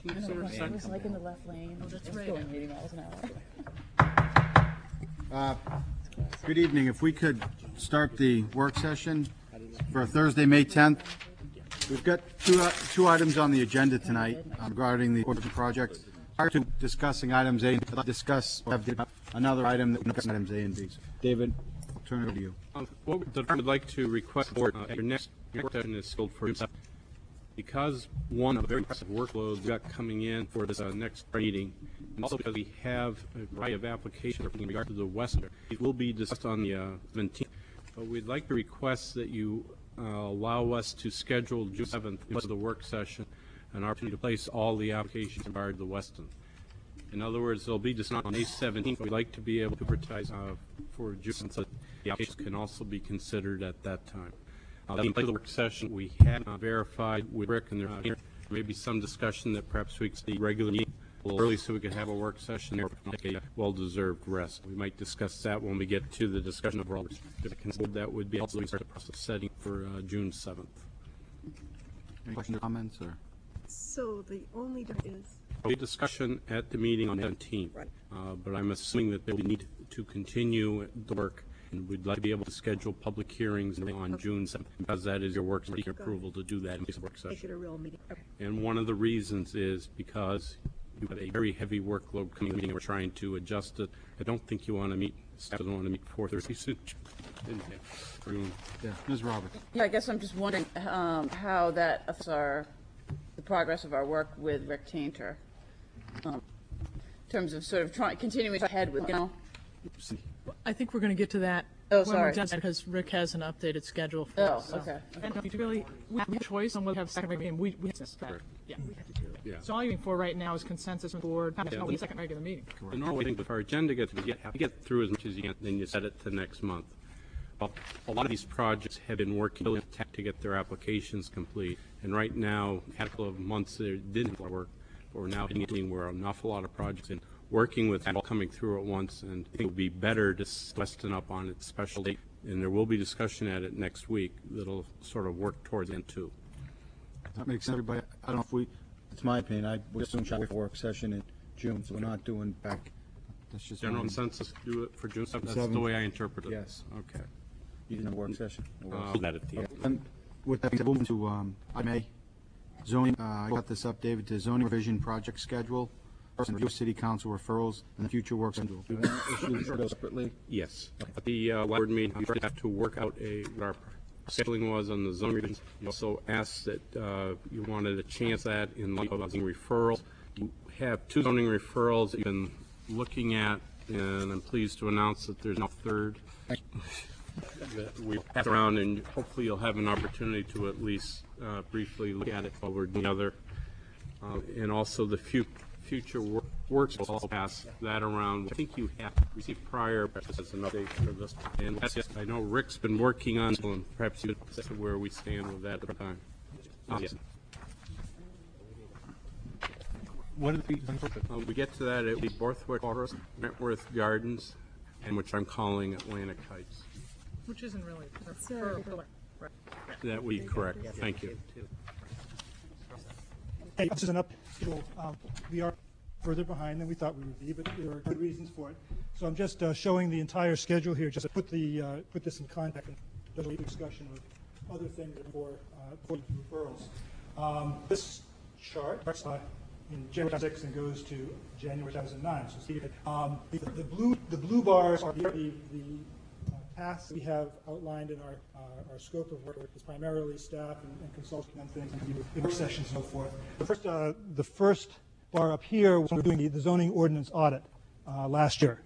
I know, right. It was like in the left lane. Oh, that's It was right. going 80 miles an hour. Good evening. If we could start the work session for Thursday, May 10th. We've got two items on the agenda tonight regarding the project. Prior to discussing items A, I'd like to discuss another item that connects items A and B. So, David, I'll turn it over to you. What the board would like to request for your next work session is scheduled for because one of the very impressive workloads we've got coming in for this next meeting, and also because we have a variety of applications in regard to the Western. It will be discussed on the 17th, but we'd like to request that you allow us to schedule June 7th as the work session, an opportunity to place all the applications in regard to the Weston. In other words, they'll be discussed on May 17th. We'd like to be able to advertise for June so that the applications can also be considered at that time. In place of the work session, we have verified with Rick, and there may be some discussion that perhaps we could see regular meeting a little early so we could have a work session there for a well-deserved rest. We might discuss that when we get to the discussion of all. That would be also start the process setting for June 7th. Any questions or comments? Or? So the only difference is There'll be discussion at the meeting on the 17th, right. But I'm assuming that we need to continue the work, and we'd like to be able to schedule public hearings on June 7th, because that is your work session approval to do that in the work make session. it a real meeting. Okay. And one of the reasons is because you have a very heavy workload coming in, and we're trying to adjust it. I don't think you want to meet, staff doesn't want to meet 4:30 soon. Yeah, Ms. Roberts. Yeah, I guess I'm just wondering how that affects the progress of our work with Rick Tainter. In terms of sort of continuing ahead with, I think we're going to get to that. Oh, when sorry. we're done, because Rick has an updated schedule for Oh, us. So. okay. And we have a choice on whether to have a second regular meeting. We have to, yeah, we have to do it. Yeah. So all you're looking for right now is consensus on the board. No, second regular meeting. The normal thing with our agenda gets to get through as much as you can, then you set it to next month. Well, a lot of these projects have been working to get their applications complete, and right now, a couple of months they didn't work, but we're now hitting where an awful lot of projects and working with that all coming through at once, and I think it would be better to Weston up on its special date, and there will be discussion at it next week that'll sort of work towards the end too. That makes sense, everybody. I don't know if it's my opinion, I would assume try for work session in June, so we're not doing back. That's just General consensus, do it for June 7th. That's the 7th. way I interpret it. Yes. Okay. Even a work session. That at the end. And with that, we'll move to item A, zoning. I got this up, David, to zoning revision project schedule, and review city council referrals, and the future work schedule. Do you want to issue those separately? Yes. At the board meeting, we have to work out what our scheduling was on the zoning revisions. You also asked that you wanted a chance at in light of zoning referrals. You have two zoning referrals that you've been looking at, and I'm pleased to announce that there's no third. That we pass around, and hopefully you'll have an opportunity to at least briefly look at it while we're doing the other. And also the future works will also pass that around. I think you have received prior as an update for this. And I know Rick's been working on it, and perhaps you could say where we stand with that at the time. Yes. What did We get to that, it will be Borthwick Forest, Wentworth Gardens, and which I'm calling Atlantic Heights. Which isn't really. Right. That would be correct. Thank you. Hey, this is an update. We are further behind than we thought we would be, but there are good reasons for it. So I'm just showing the entire schedule here, just to put this in context and there's a discussion of other things for referrals. This chart starts in January 2006 and goes to January 2009. So see, the blue bars are the tasks we have outlined in our scope of work is primarily staff and consulting on things and work sessions and so forth. The first bar up here was when we were doing the zoning ordinance audit last year.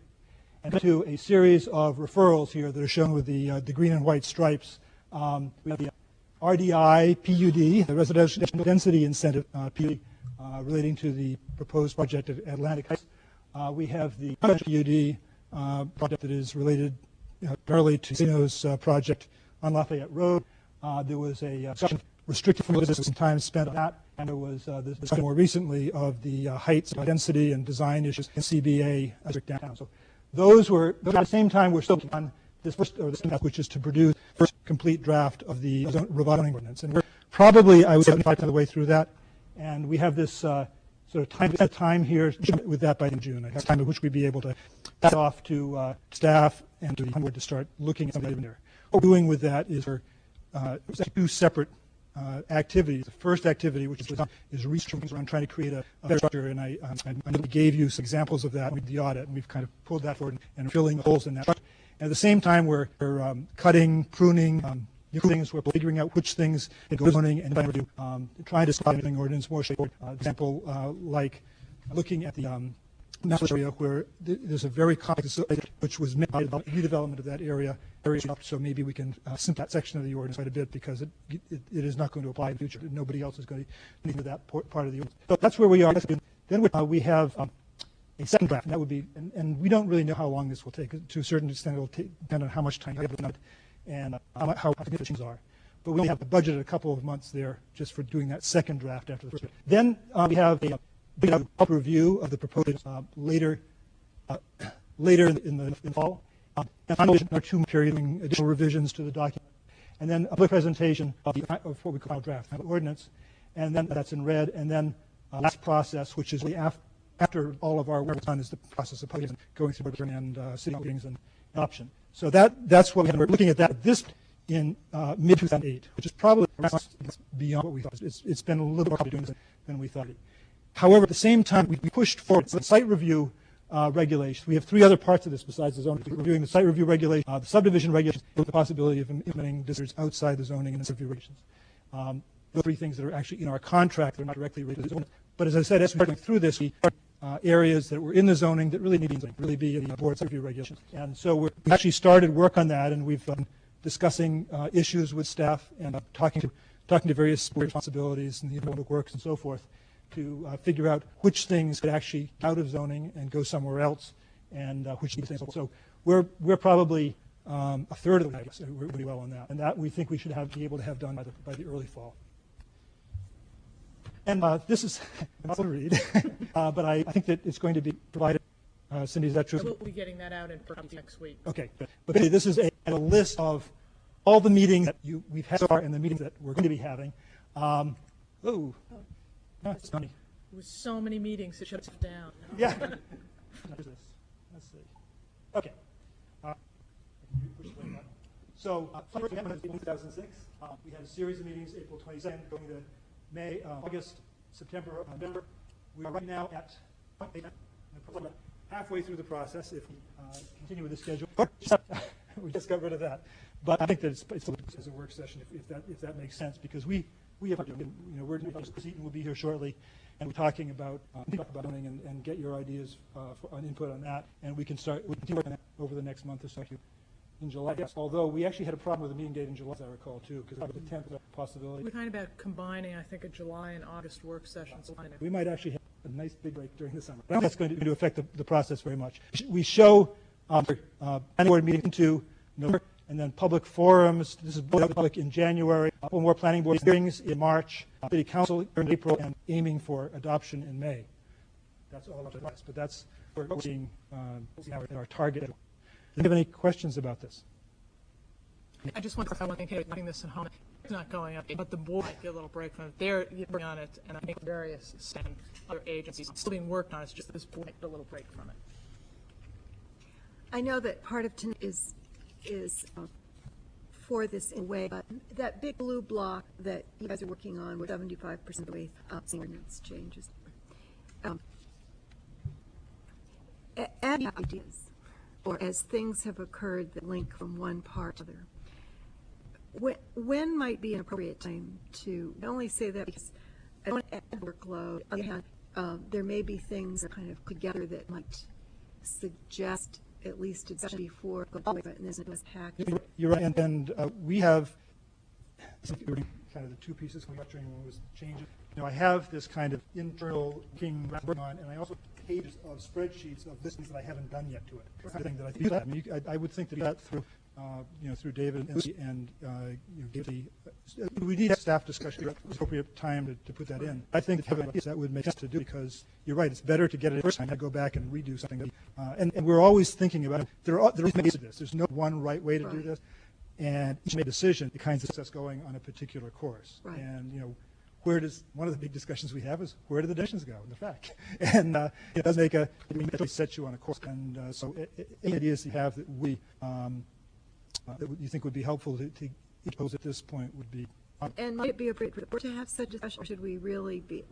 And to a series of referrals here that are shown with the green and white stripes. We have the RDI PUD, the residential density incentive PUD, relating to the proposed project at Atlantic Heights. We have the PUD project that is related primarily to Casino's project on Lafayette Road. There was a discussion restricted from business, some time spent on that, and there was this discussion more recently of the heights, density, and design issues in CBA district downtown. So those were at the same time we're still on this first, or this task, which is to produce first complete draft of the revised zoning ordinance, and we're probably, I would say, 75% of the way through that, and we have this sort sort of time here with that by June. I have time at which we'd be able to pass it off to staff and to the board to start looking at something there. What we're doing with that is two separate activities. The first activity, which is research around trying to create a better structure, and I gave you some examples of that with the audit, and we've kind of pulled that forward and filling the holes in that structure. And at the same time, we're cutting, pruning, things. We're figuring out which things can go to zoning and review, trying to start anything ordinance more straightforward. Example, like looking at the master area where there's a very complex which was made by the redevelopment of that area. So maybe we can simplify that section of the ordinance quite a bit because it is not going to apply in the future. Nobody else is going to need that part of the ordinance. So that's where we are. Then we have a second draft, and that would be, and we don't really know how long this will take. To a certain extent, it will depend on how much time you have on it and how significant things are. But we only have budgeted a couple of months there just for doing that second draft after the first. Then we have a big public review of the proposed later in the fall. And finally, there are two carrying additional revisions to the document. And then a public presentation of what we call draft ordinance. And then that's in red. And then last process, which is after all of our work is done, is the process of publishing, going through and city meetings and option. So that's what we're looking at that this in mid-2008, which is probably beyond what we thought. It's been a little more complicated than we thought. However, at the same time, we pushed forward the site review regulations. We have three other parts of this besides the zoning. We're reviewing the site review regulation, the subdivision regulations, with the possibility of implementing districts outside the zoning and the review regulations. Those three things that are actually in our contract, they're not directly related to the zoning. But as I said, as we're going through this, we areas that were in the zoning that really need to be in the board's review regulations. And so we actually started work on that, and we've been discussing issues with staff and talking to various board responsibilities and the public works and so forth to figure out which things could actually get out of zoning and go somewhere else, and which things. So we're probably a third of it, I guess. We're really well on that, and that we think we should be able to have done by the early fall. And this is not to read, but I think that it's going to be provided. Cindy, is that true? We'll be getting that out in next week. Okay, good. But this is a list of all the meetings that we've had so far and the meetings that we're going to be having. That's funny. With so many meetings, it shuts down. Yeah. Let's see. Okay. So, first we had 2006. We had a series of meetings, April 22nd, going to May, August, September, November. We are right now at halfway through the process if we continue with the schedule. We just got rid of that. But I think that it's a work session if that makes sense, because we have, we're Seton will be here shortly, and we're talking about zoning and get your ideas on input on that, and we can continue working on that over the next month or so. In July, yes. Although we actually had a problem with the meeting date in July, as I recall, too, because the 10th was a possibility. We're talking about combining, I think, a July and August work sessions. We might actually have a nice big break during the summer. But I don't think that's going to affect the process very much. We show planning board meeting into November, and then public forums. This is public in January. A couple more planning board hearings in March. City council in April, and aiming for adoption in May. That's all up to us. But that's where we're seeing our target. Do you have any questions about this? I just want to clarify one thing here, putting this at home. It's not going up, but the board might get a little break from it. They're working on it, and I think various staff and other agencies are still being worked on. It's just that this board might get a little break from it. I know that part of tonight is for this in a way, but that big blue block that you guys are working on, where 75% of the way ordinance changes. Add ideas, or as things have occurred that link from one part to other. When might be an appropriate time to not only say that because I don't want to add workload, on the other hand, there may be things that kind of together that might suggest at least a discussion before going and there's a pack. You're right, and we have kind of the two pieces during when was changes. I have this kind of internal working on, and I also have pages of spreadsheets of listings that I haven't done yet to it. It's a thing that I think I would think that through through David and give we need a staff discussion at the appropriate time to put that in. I think that would make sense to do, because you're right, it's better to get it first time than go back and redo something. And we're always thinking about it. There is ways to this. There's no one right way to do this, and each made a decision the kinds of success going on a particular course. Right. And one of the big discussions we have is where do the donations go in the fact? And it does make it really sets you on a course. And so any ideas you have that that you think would be helpful to pose at this point would be. And might it be appropriate for the board to have such a discussion, or should we really be,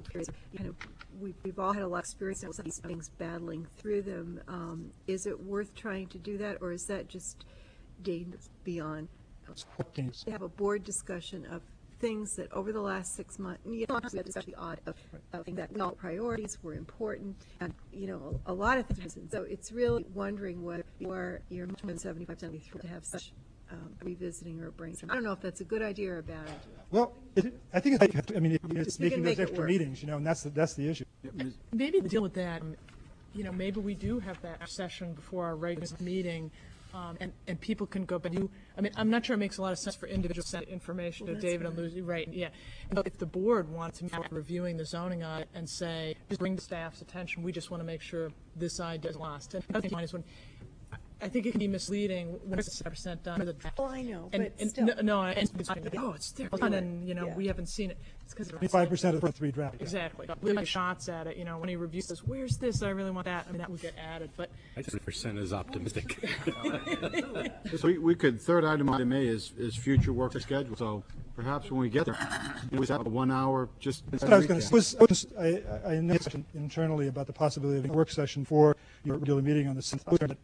we've all had a lot of experience with these things, battling through them. Is it worth trying to do that, or is that just dangerous beyond? To have a board discussion of things that over the last 6 months, we had discussion odd of things that all priorities were important, and a lot of things. So it's really wondering whether you're much more than 75% to have such revisiting or brainstorm. I don't know if that's a good idea or a bad idea. Well, I think it's making those extra meetings, and that's the issue. Maybe the deal with that, maybe we do have that session before our regular meeting, and people can go, but I'm not sure it makes a lot of sense for individuals to send information to David and Lucy, right, yeah. But if the board wants to be reviewing the zoning audit and say, just bring the staff's attention, we just want to make sure this idea is lost. And the other thing is when, I think it can be misleading when it's 7% done. Oh, I know, And still. it's there, and we haven't seen it. It's because 25% of the first 3 drafts. exactly. We have shots at it. When he reviews this, where's this? I really want that. That would get added. But 20% is optimistic. So we could, third item A is future work schedule. So perhaps when we get there, we have a 1 hour just. That's what I was going to say. I announced internally about the possibility of a work session for your regular meeting on the 7th.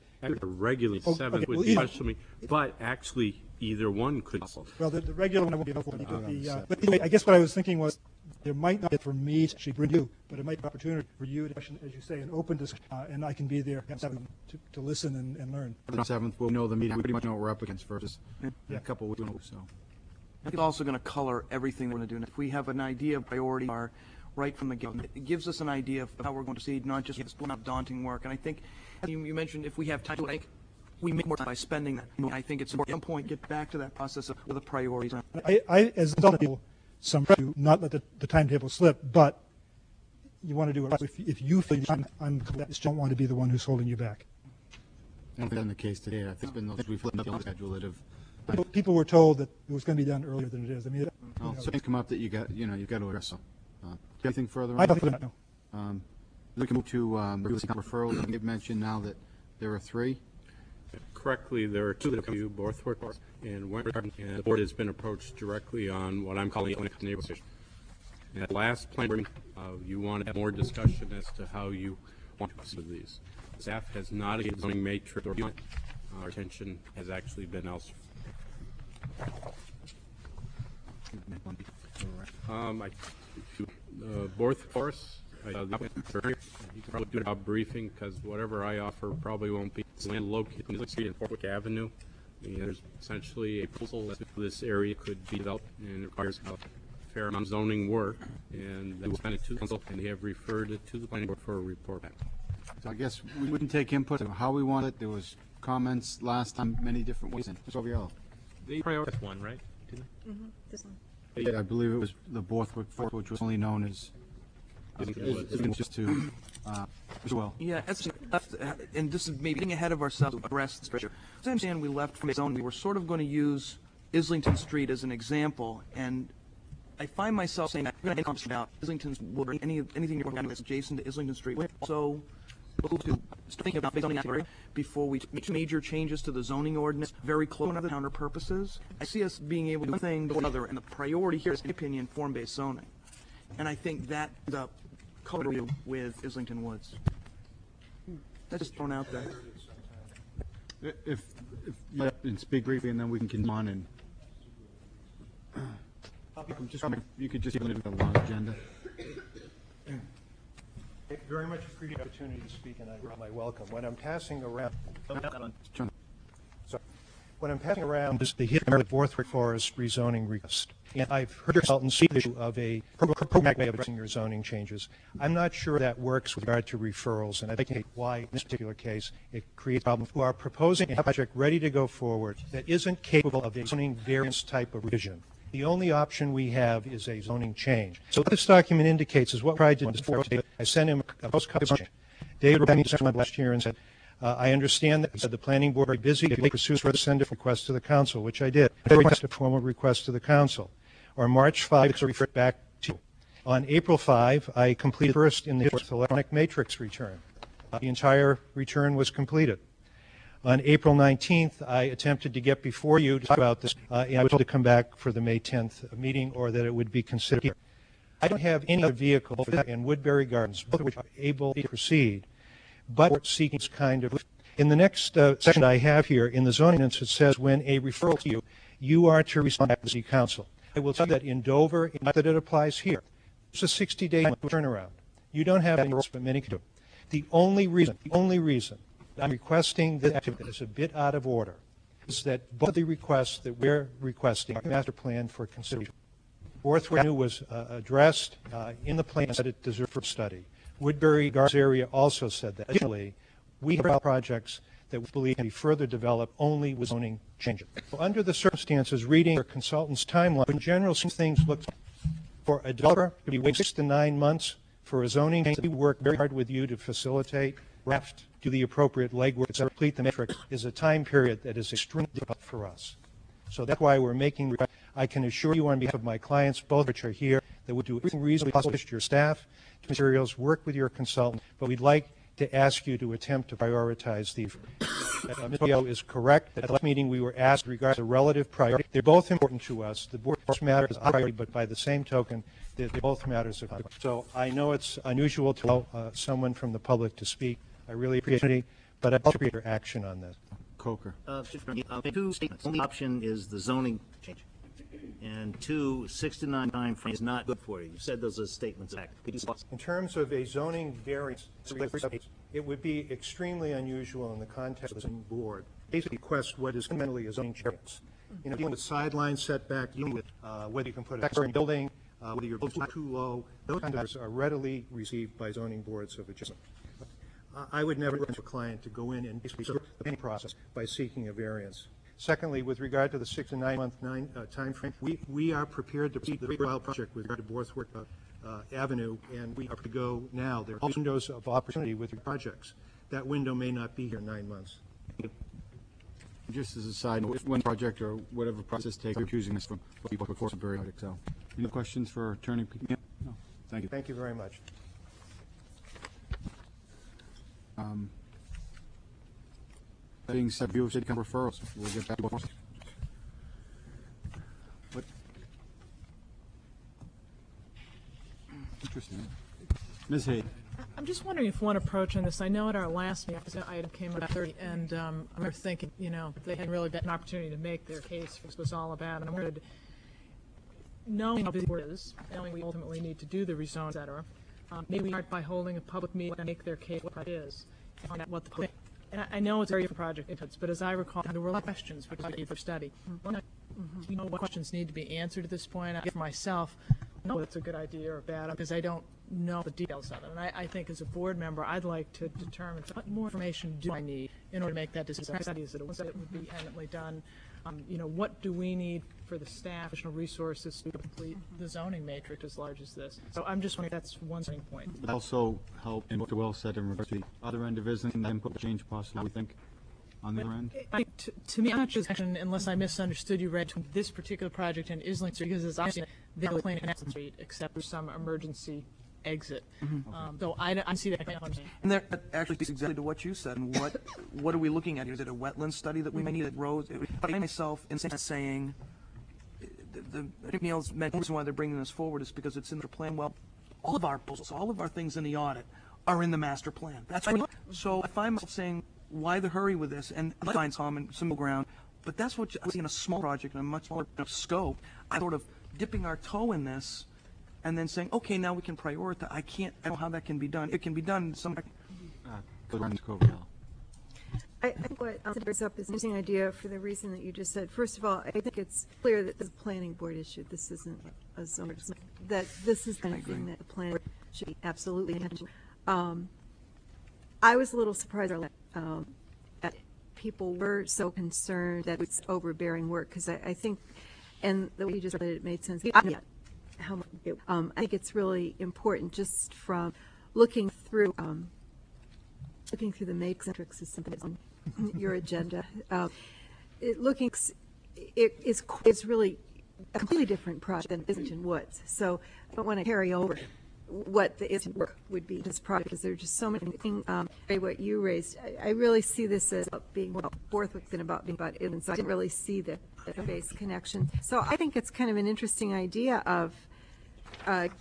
Regularly 7th would be special meeting, but actually either one could. Well, the regular one I won't be available. But anyway, I guess what I was thinking was there might not be for me to actually bring you, but it might be an opportunity for you to, as you say, an open discussion, and I can be there to listen and learn. On the 7th, we'll know the meeting. We pretty much know what we're up against versus a couple of weeks. So. I think it's also going to color everything we're going to do. If we have an idea of priority are right from the get, it gives us an idea of how we're going to proceed, not just this daunting work. And I think, as you mentioned, if we have time to make, we make more time by spending that. I think it's important at some point get back to that process of what the priorities are. I as a people, to not let the timetable slip, but you want to do it right. If you feel I'm just don't want to be the one who's holding you back. I don't think that's the case today. I think it's been those we've flipped the schedule that have. People were told that it was going to be done earlier than it is. I mean, So things come up that you've got to address. So, anything further? I don't know. We can move to referrals. You've mentioned now that there are 3. Correctly, there are 2 that come to you, Borthwick and Wentworth, and the board has been approached directly on what I'm calling the neighborhood. At the last plan meeting, you want to have more discussion as to how you want to proceed with these. Staff has not a zoning matrix or unit. Our attention has actually been elsewhere. Borthwick Forest, you can probably do a briefing because whatever I offer probably won't be. It's land located on Midland Street and Borthwick Avenue. There's essentially a proposal that this area could be developed and it requires a fair amount of zoning work, and they will send it to the council, and they have referred it to the planning board for a report back. So I guess we can take input on how we want it. There was comments last time, many different ways. And just overall, The priority one, right? This one. I believe it was the Borthwick Forest, which was only known as just to as well. Yeah, that's left, and this is maybe getting ahead of ourselves to address this issue. As I understand, we left from the zone. We were sort of going to use Islington Street as an example, and I find myself saying that we're going to conversation about Islington's wood, anything you're that's adjacent to Islington Street. So, to start thinking about zoning area before we make major changes to the zoning ordinance, very close to other counter purposes. I see us being able to do one thing or another, and the priority here is, in my opinion, form-based zoning. And I think that ends up color you with Islington Woods. That's just thrown out there. If you can speak briefly, and then we can continue on and. You could just limit the long agenda. I very much appreciate the opportunity to speak, and I welcome. When I'm passing around, is the history of Borthwick Forest rezoning request. And I've heard your consultants see the issue of a programmatic way of addressing your zoning changes. I'm not sure that works with regard to referrals, and I'd like to indicate why, in this particular case, it creates problems. We are proposing a project ready to go forward that isn't capable of a zoning variance type of revision. The only option we have is a zoning change. So what this document indicates is what I tried to do. I sent him a postcard of zoning. David wrote me last year and said, I understand that. He said the planning board is very busy. If you pursue further, send a request to the council, which I did. I requested a formal request to the council. On March 5, it's referred back to you. On April 5, I completed first in the electronic matrix return. The entire return was completed. On April 19th, I attempted to get before you to talk about this, and I was told to come back for the May 10th meeting or that it would be considered here. I don't have any other vehicle for that in Woodbury Gardens, both of which are able to proceed, but seeking this kind of. In the next section I have here in the zoning ordinance, it says when a referral to you, you are to respond back to the City Council. I will tell you that in Dover, not that it applies here. It's a 60-day turnaround. You don't have any rules, but many can do. The only reason I'm requesting this activity that is a bit out of order is that both of the requests that we're requesting are master plan for consideration. Borthwick Avenue was addressed in the plan and said it deserved for study. Woodbury Gardens area also said that. Additionally, we have projects that we believe can be further developed only with zoning changes. So under the circumstances, reading our consultant's timeline, in general, some things look for a developer to be waiting 6 to 9 months for a zoning change. We work very hard with you to facilitate, draft, do the appropriate legwork, etc. Complete the matrix is a time period that is extremely difficult for us. So that's why we're making requests. I can assure you on behalf of my clients, both of which are here, that we'll do everything reasonably possible to your staff, to materials, work with your consultant, but we'd like to ask you to attempt to prioritize these. Ms. Poyo is correct. At the last meeting, we were asked regarding the relative priority. They're both important to us. The board matter is a priority, but by the same token, they're both matters of consequence. So I know it's unusual to allow someone from the public to speak. I really appreciate it, but I'd appreciate your action on this. Coker. Two statements. Only option is the zoning change. And 2, 6 to 9 time frame is not good for you. You said those are statements of fact. In terms of a zoning variance, it would be extremely unusual in the context of the zoning board. Basically, request what is fundamentally a zoning variance. You know, dealing with sideline setback, dealing with whether you can put a second building, whether you're too low, those kinds of matters are readily received by zoning boards of adjustment. I would never urge a client to go in and basically start the planning process by seeking a variance. Secondly, with regard to the 6 to 9 month time frame, we are prepared to proceed the trial project with regard to Borthwick Avenue, and we are to go now. There are windows of opportunity with your projects. That window may not be here in 9 months. Just as a side note, one project or whatever process takes, we're choosing this from people before some very so. Any questions for Attorney? No. Thank you. Thank you very much. That being said, view of city council referrals. We'll get back to what. Interesting. Ms. Hayden. I'm just wondering if one approach on this, I know at our last meeting, this item came up at 30, and I remember thinking, you know, they hadn't really gotten an opportunity to make their case for what this was all about, and I wondered, knowing how busy the board is, knowing we ultimately need to do the rezone, et cetera, maybe we start by holding a public meeting and make their case what it is, and find out what the public. And I know it's a very different project inputs, but as I recall, there were a lot of questions which I did for study. You know what questions need to be answered at this point? I for myself, I know it's a good idea or bad because I don't know the details of it. And I think as a board member, I'd like to determine what more information do I need in order to make that decision. Studies that it would be independently done. You know, what do we need for the staff, additional resources to complete the zoning matrix as large as this? So I'm just wondering if that's one starting point. But also help in what Will said in regards to the other end of business and input change possible, we think, on the other end. To me, I'm not just unless I misunderstood you, Red, between this particular project and Islington Street, because as I've seen it, they're really planning Islington Street except for some emergency exit. Though I see that. And that actually speaks exactly to what you said. And what are we looking at here? Is it a wetland study that we may need at roads? But I myself, in saying, I think Neil's mentioned the reason why they're bringing this forward is because it's in the plan. Well, all of our proposals, all of our things in the audit are in the master plan. That's right. So I find myself saying, why the hurry with this? And I'd like to find some middle ground. But that's what I see in a small project in a much smaller scope. I'm sort of dipping our toe in this and then saying, okay, now we can prioritize. I don't know how that can be done. It can be done some. I think what brings up is an interesting idea for the reason that you just said. First of all, I think it's clear that this is a planning board issue. This isn't a zoning. That this is the kind of thing that the planning board should be absolutely attention. I was a little surprised that people were so concerned that it's overbearing work, because I think, and the way you just said it made sense. How much I think it's really important just from looking through the matrix is something that's on your agenda. It is really a completely different project than Islington Woods. So I don't want to carry over what the Islington work would be to this project, because there are just so many things, what you raised. I really see this as about being more about Portsmouth than about being about Islington, so I didn't really see the base connection. So I think it's kind of an interesting idea of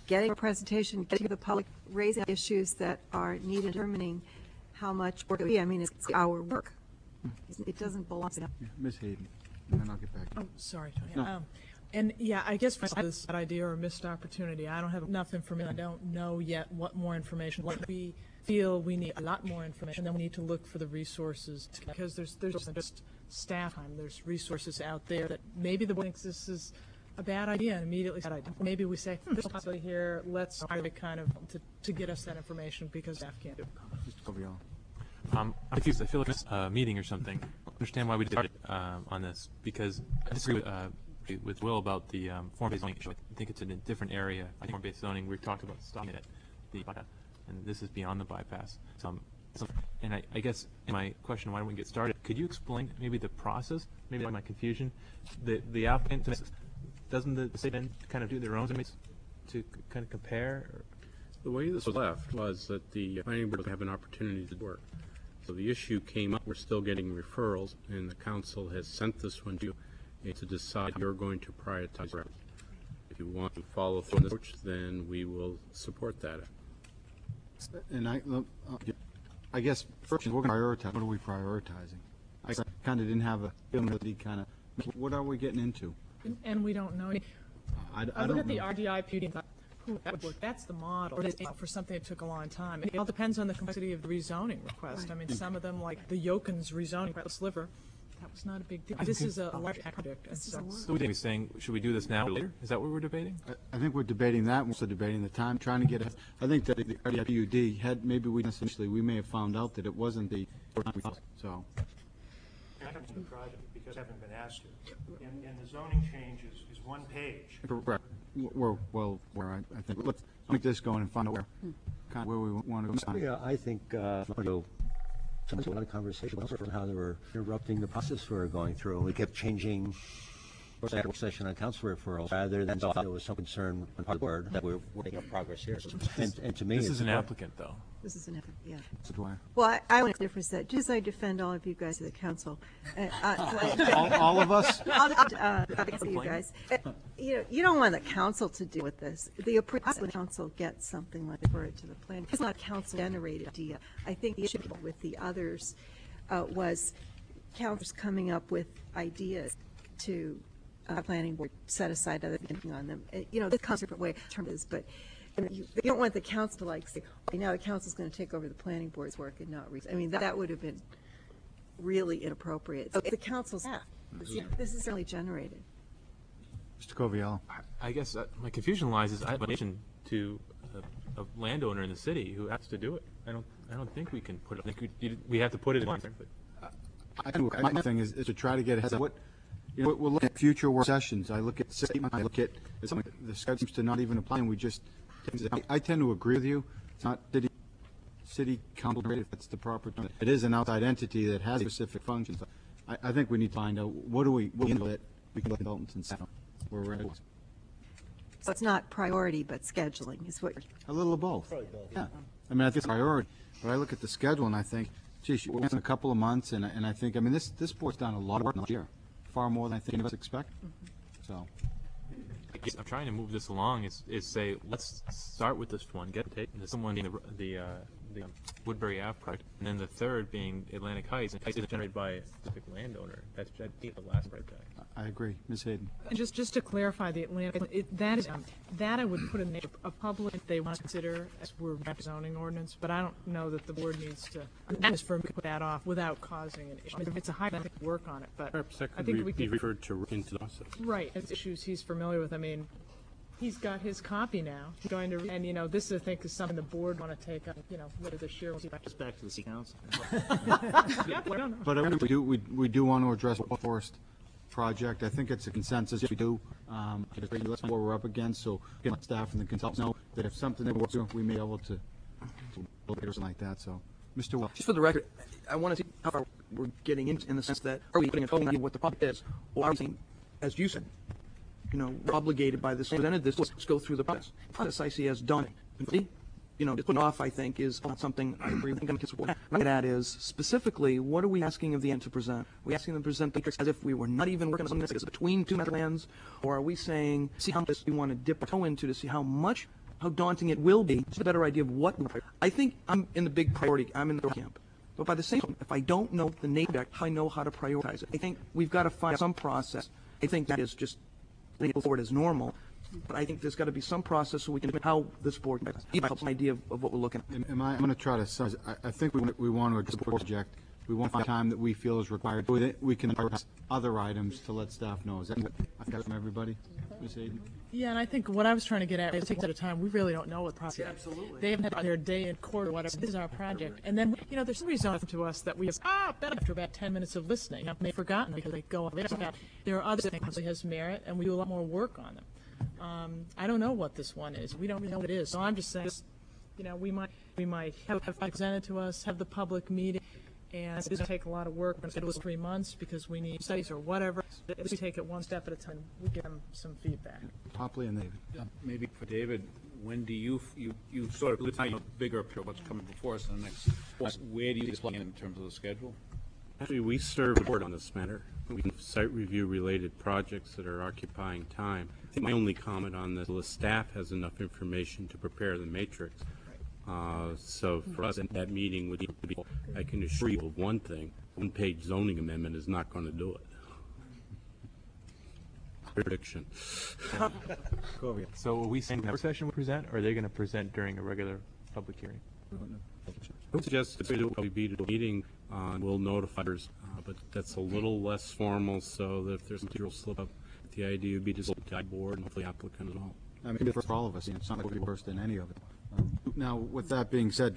getting a presentation, getting to the public, raising issues that are needed, determining how much work it would be. I mean, it's our work. It doesn't belong to them. Yeah, Ms. Hayden, and then I'll get back to you. Oh, sorry, Tony. And yeah, I guess this is an idea or a missed opportunity. I don't have enough information. I don't know yet what more information. We feel we need a lot more information. Then we need to look for the resources, because there's just staff time. There's resources out there that maybe the board thinks this is a bad idea and immediately said idea. Maybe we say, there's a possibility here. Let's try kind of to get us that information because staff can't do it. Mr. Covial. I'm confused. I feel like it's a meeting or something. I understand why we started on this, because I disagree with Will about the form-based zoning issue. I think it's in a different area. I think form-based zoning, we talked about stopping it at the bypass, and this is beyond the bypass. And I guess in my question, why don't we get started? Could you explain maybe the process, maybe my confusion? The applicant, doesn't the state then kind of do their own estimates to kind of compare? The way this was left was that the planning board would have an opportunity to work. So the issue came up, we're still getting referrals, and the council has sent this one to you to decide how you're going to prioritize routes. If you want to follow through on this approach, then we will support that. And I guess first, we're going to prioritize. What are we prioritizing? I kind of didn't have a feeling that he kind of, what are we getting into? And we don't know. I I don't look at the know. RDI PD and thought, that would work. That's the model for something that took a long time. It all depends on the complexity of the rezoning request. I mean, some of them, like the Yokins rezoning, the sliver, that was not a big deal. This is a large project, and so. So we think he's saying, should we do this now or later? Is that what we're debating? I think we're debating that. We're also debating the time, trying to get ahead. I think that the RDIPUD had, maybe essentially, we may have found out that it wasn't the, so. I haven't seen the project because I haven't been asked to. And the zoning change is one page. Correct. Where I think, let's make this going and find out where we want to go. Yeah, I think, a lot of conversation also on how they were interrupting the process we were going through. We kept changing work session on council referrals rather than there was some concern on part of the board that we're making progress here. And to me, This is an applicant, though. This is an effort, yeah. Mr. Dwyer. Well, I want to difference that. Just as I defend all of you guys to the council. All of us? You guys. You don't want the council to deal with this. The council gets something like referred to the plan. It's not a council-generated idea. I think the issue with the others was councilors coming up with ideas to planning board set aside other thinking on them. This comes a different way term is, but you don't want the council to say, okay, now the council's going to take over the planning board's work and not that would have been really inappropriate. So the council's staff. This is certainly generated. Mr. Covial. I guess my confusion lies is I have a relation to a landowner in the city who has to do it. I don't think we can put it. I think we have to put it in. My thing is to try to get ahead of what. We're looking at future work sessions. I look at statements. I look at the schedule seems to not even apply, and we just. I tend to agree with you. It's not city council. If that's the proper term. It is an outside entity that has specific functions. I think we need to find out what do we input. We can look at consultants and stuff. Where we're at. So it's not priority, but scheduling is what you're. A little of both. Yeah. I mean, I think it's priority, but I look at the schedule and I think, geez, we're in a couple of months, and I think, I mean, this board's done a lot of work last year. Far more than I think any of us expect. So, I guess I'm trying to move this along. Is say let's start with this one. Get someone being the Woodbury Ave project, and then the third being Atlantic Heights. And Heights is generated by a specific landowner. That's the last right guy. I agree, Ms. Hayden. And just to clarify, the Atlantic, that I would put in the nature of public if they want to consider as we're zoning ordinance, but I don't know that the board needs to, just for put that off without causing an issue. I mean, if it's a high, I think work on it, but Perhaps that I could think we be could. referred to into the process. Right, it's issues he's familiar with. I mean, he's got his copy now. He's going to, and this I think is something the board want to take on, later this year. We'll see. Just back to the city council. Yeah, I don't know. But we do want to address the forest project. I think it's a consensus. Yes, we do. Let's know what we're up against, so get staff and the consultants know that if something that works, we may be able to build something like that. So, Mr. Welch. Just for the record, I want to see how far we're getting in the sense that are we putting a phone on what the project is, or are we saying, as you said, we're obligated by this, presented this, let's go through the process. Process I see as daunting. Just putting off, I think, is not something I agree with. What I'm at is, specifically, what are we asking of the end to present? Are we asking them to present the matrix as if we were not even working on something that's between two master plans? Or are we saying, see how much we want to dip our toe into to see how daunting it will be, to get a better idea of what I think I'm in the big priority, I'm in the camp. But by the same token, if I don't know the nature, how I know how to prioritize it. I think we've got to find some process. I think that is just letting it go forward as normal. But I think there's got to be some process so we can how this board can have some idea of what we're looking at. I'm going to try to summarize. I think we want to address the project. We want to find time that we feel is required. With it, we can prioritize other items to let staff know. Is that what I think that's from everybody? Ms. Aiden? Yeah, and I think what I was trying to get at is take at a time, we really don't know what project. Yeah, absolutely. They haven't had their day in court or whatever. This is our project. And then, there's some reason to us that we have, after about 10 minutes of listening. They've forgotten because they go on later. There are others that think it has merit, and we do a lot more work on them. I don't know what this one is. We don't really know what it is. So I'm just saying, we might have presented to us, have the public meeting, and it's going to take a lot of work. We're going to do it 3 months because we need studies or whatever. At least we take it one step at a time. We give them some feedback. Popley and David. Maybe for David, when do you sort of tell bigger picture what's coming before us in the next, where do you see this playing in terms of the schedule? Actually, we serve the board on this matter. We can site review related projects that are occupying time. I think my only comment on this, the staff has enough information to prepare the matrix. So for us, that meeting would be, I can assure you of one thing, one-page zoning amendment is not going to do it. Prediction. So are we saying that session will present, or are they going to present during a regular public hearing? I would suggest it will probably be to a meeting, we'll notify others, but that's a little less formal, so that if there's a material slip up, the idea would be to guide board and hopefully applicant as well. I mean, for all of us, it's not like we're versed in any of it. Now, with that being said,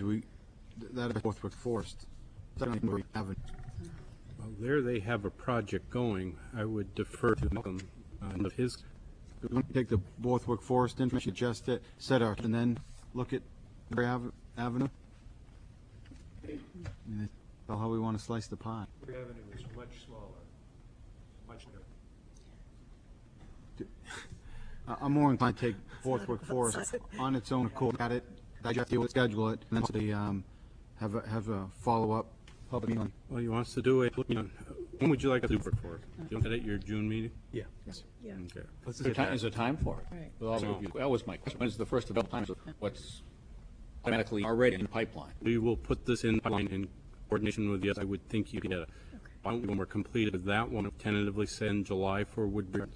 that is Borthwick Forest. Well, there they have a project going. I would defer to Malcolm of his. We want to take the Borthwick Forest information, adjust it, set our, and then look at Berry Avenue. I mean, that's how we want to slice the pie. Berry Avenue is much smaller, much bigger. I'm more inclined to take Borthwick Forest on its own accord, at it, digest it, schedule it, and then have a follow-up public meeting. Well, you want us to do it, when would you like to do it for? You want that at your June meeting? Yeah. Yeah. Okay. Is there time for it? Right. With all the reviews? That was my question. When is the first development time? What's automatically already in the pipeline? We will put this in pipeline in coordination with you. I would think you get when we're completed with that one, tentatively say in July for Woodbury.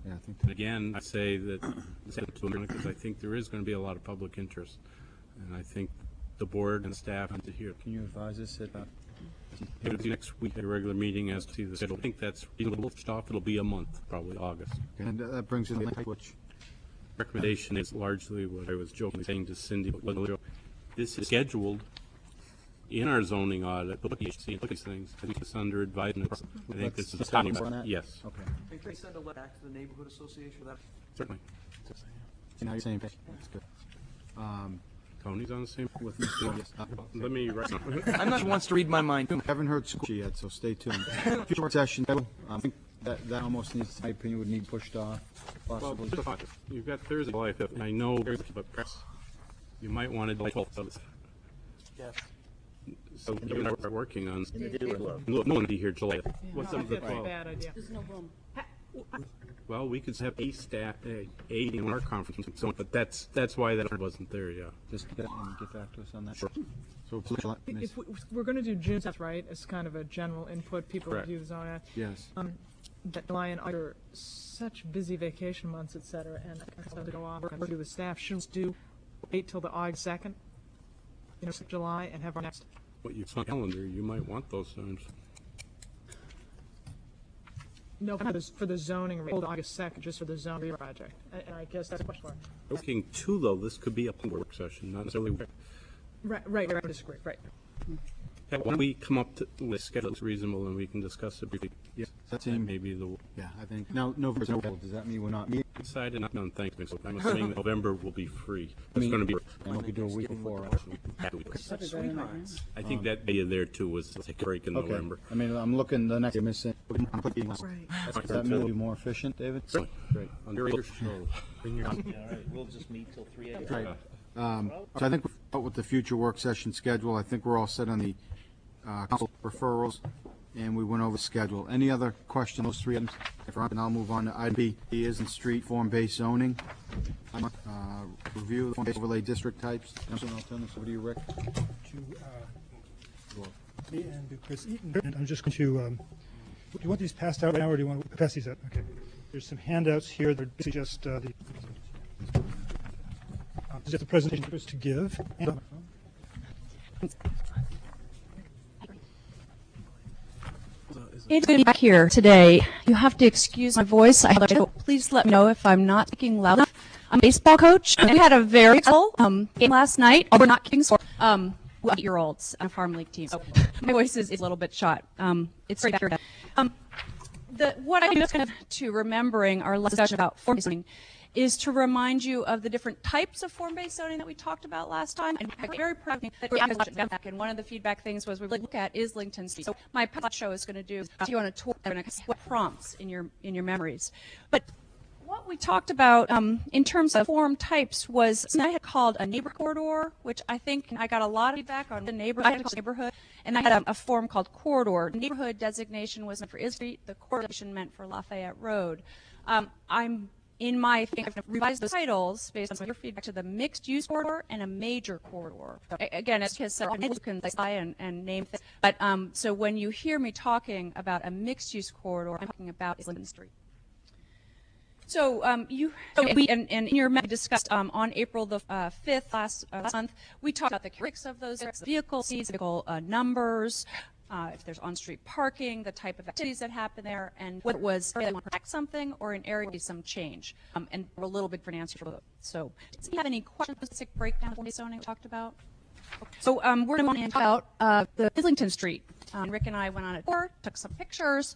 Yeah, I think And again, I say that, because I think there is going to be a lot of public interest. And I think the board and staff need to hear. Can you advise us at It'll be next week at a regular meeting as to the schedule. I think that's reasonable. It'll be a month, probably August. and that brings in the which Recommendation is largely what I was jokingly saying to Cindy. This is scheduled in our zoning audit, but look at these things. I think it's under advisement. I think this is the time. Yes, okay. Can we send a letter back to the neighborhood association for that? certainly. Now you're saying that's good. Tony's on the same With me, yes. Let me write something. I'm not wants to read my mind. Haven't heard school yet, so stay tuned. Future session, I think that almost needs, in my opinion, would need pushed off, Well, possibly. just a thought. You've got Thursday, July 5th, and I know, but perhaps you might want to July 12th. Yes. So you can start working on. No one will be here July. What's up with the That's a 12th? bad idea. There's no room. Well, we could have a staff, aid in our conference, and so on, but that's why that wasn't there, yeah. Just get back to us on that. Sure. So, please, If we're going to do June 7th, right, as kind of a general input, people Correct. review the zone act. yes. That July and August are such busy vacation months, et cetera, and I have to go off and work with the staff. Should we wait till the August 2nd, July, and have our next? What you on calendar, you might want those times. No, for the zoning, hold August 2nd, just for the zoning project. And I guess that's a question mark. Looking too, though, this could be a work session, not necessarily. Right, I disagree, right. Why don't we come up with a schedule that's reasonable and we can discuss it briefly? Yes, that seems, Maybe the, yeah, I think, now, no, does that mean we're not meeting? Decided not on Thanksgiving, so I'm assuming November will be free. It's going to be. And we do a week before. I think that day there too was to take a break in Okay. November. I mean, I'm looking the next, missing. Right. Does that mean it'll be more efficient, David? Great. Under your show. Bring your All right, we'll just meet till 3 a.m. Right. So I think we've dealt with the future work session schedule. I think we're all set on the council referrals, and we went over the schedule. Any other questions, those three items? If not, then I'll move on to item B, Island Street form-based zoning. Review the form-based overlay district types. I'll turn this over to you, Rick. And to Chris Eaton, and I'm just going to, do you want these passed out now, or do you want to pass these out? Okay. There's some handouts here that are basically just the presentation was to give. And, It's good to be back here today. You have to excuse my voice. Please let me know if I'm not speaking loud enough. I'm a baseball coach. We had a very successful game last night. We're not keeping score. 8-year-olds on a farm league team. So my voice is a little bit shot. It's very back here. What I do kind of to remembering our last discussion about form-based zoning is to remind you of the different types of form-based zoning that we talked about last time. And I'm very proud that we back. And one of the feedback things was we really look at Islington Street. So my show is going to do you on a tour and what prompts in your memories. But what we talked about in terms of form types was something I had called a neighbor corridor, which I think I got a lot of feedback on the neighborhood, and I had a form called corridor. The neighborhood designation was meant for Islington Street. The corridor designation meant for Lafayette Road. In my thing, I've revised those titles based on some of your feedback to the mixed-use corridor and a major corridor. So, again, as Kiz said, you can apply and name things. But so when you hear me talking about a mixed-use corridor, I'm talking about Islington Street. So we in your memo discussed on April the 5th last month, we talked about the characteristics of those vehicles, vehicle numbers, if there's on-street parking, the type of activities that happen there, and what it was, whether they want to protect something or an area where some change, and a little bit for an answer for both. So, do you have any questions, specific breakdown of form-based zoning we talked about? So, we're going to talk about the Islington Street. Rick and I went on a tour, took some pictures,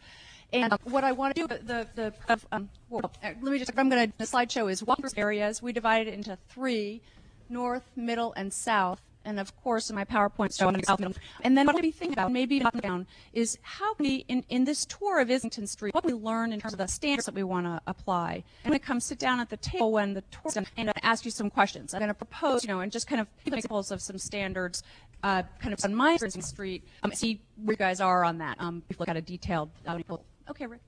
and what I want to do, let me just, I'm going to, the slideshow is walking areas. We divided it into 3, north, middle, and south. And of course, in my PowerPoint, so and then what I'm thinking about, maybe not down, is how can we, in this tour of Islington Street, what can we learn in terms of the standards that we want to apply? And when it comes sit down at the table when the tour's done, and ask you some questions. I'm going to propose, and just kind of give examples of some standards, kind of on my Islington Street, see where you guys are on that. If you look at a detailed, okay, Rick.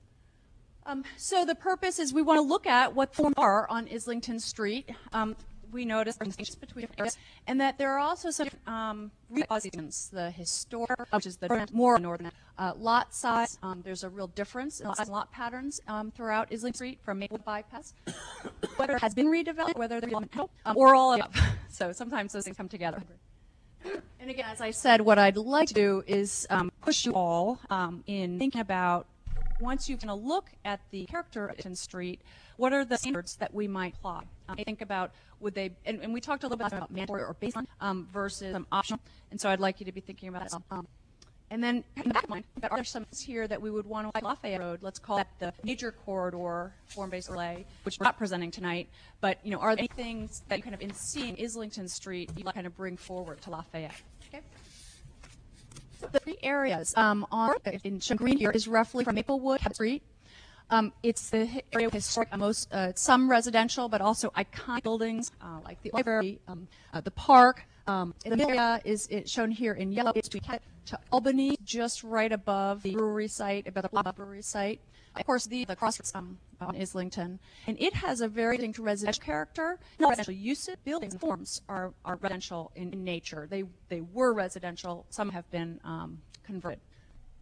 So the purpose is we want to look at what forms are on Islington Street. We noticed distinctions between areas, and that there are also some reasons. The historic, which is the more northern lot size. There's a real difference in lot patterns throughout Islington Street from Maplewood Bypass. Whether it has been redeveloped, whether they're or all of it. So sometimes those things come together. And again, as I said, what I'd like to do is push you all in thinking about, once you've taken a look at the character of Islington Street, what are the standards that we might apply? Think about, would they, and we talked a little bit about mandatory or baseline versus optional, and so I'd like you to be thinking about that. And then, in the back of mind, are there some here that we would want to apply Lafayette Road? Let's call that the major corridor form-based overlay, which we're not presenting tonight, but, are there any things that you kind of in seeing Islington Street you kind of bring forward to Lafayette? Okay. The 3 areas in shown green here is roughly from Maplewood Street. It's the area with historic, some residential, but also iconic buildings like the library, the park. The middle area is shown here in yellow. It's between to Albany, just right above the brewery site, above the brewery site. Of course, the crossroads on Islington, and it has a very distinct residential character. Not residential uses, buildings and forms are residential in nature. They were residential. Some have been converted.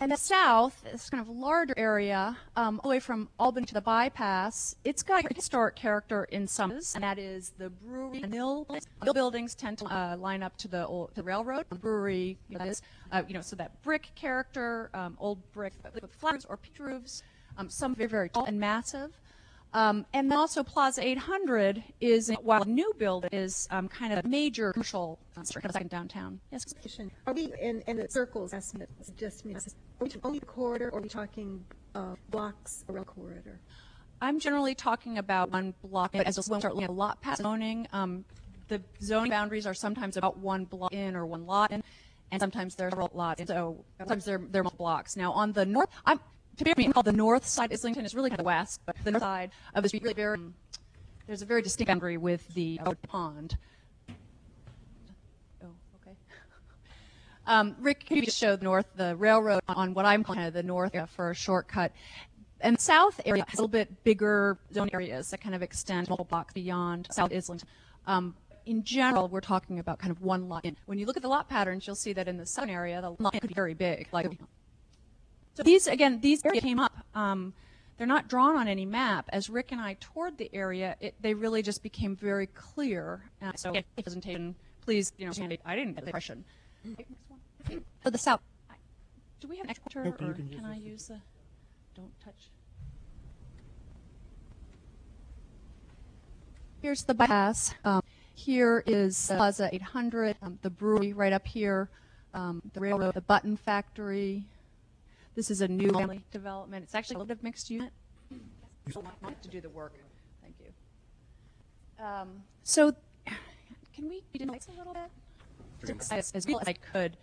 And the south, this kind of larger area, all the way from Albany to the bypass, it's got a historic character in some, and that is the brewery and mill. Mill buildings tend to line up to the railroad. The brewery, that is, so that brick character, old brick with flags or peaked roofs, some very, very tall and massive. And then also Plaza 800 is, while a new building is kind of a major commercial kind of second downtown. Yes. Are we in the circles estimate? Just are we only the corridor, or are we talking blocks around the corridor? I'm generally talking about one block, but as we start looking at lot pass zoning, the zoning boundaries are sometimes about one block in or one lot in, and sometimes there are several lots, and so sometimes they're multiple blocks. Now, on the north, typically called the north side of Islington is really kind of west, but the north side of the street really very, there's a very distinct boundary with the pond. Oh, okay. Rick, can you just show the railroad on what I'm calling the north area for a shortcut? And the south area has a little bit bigger zone areas that kind of extend multiple blocks beyond South Islington. In general, we're talking about kind of one lot in. When you look at the lot patterns, you'll see that in the southern area, the lot could be very big. So these areas came up. They're not drawn on any map. As Rick and I toured the area, they really just became very clear. So, presentation, please, I didn't get the impression. For the south, do we have an extra picture, or can I use the? Don't touch. Here's the bypass. Here is Plaza 800, the brewery right up here, the railroad, the button factory. This is a new family development. It's actually a little bit of mixed unit. To do the work. Thank you. So, can we do lights a little bit? As real as I could.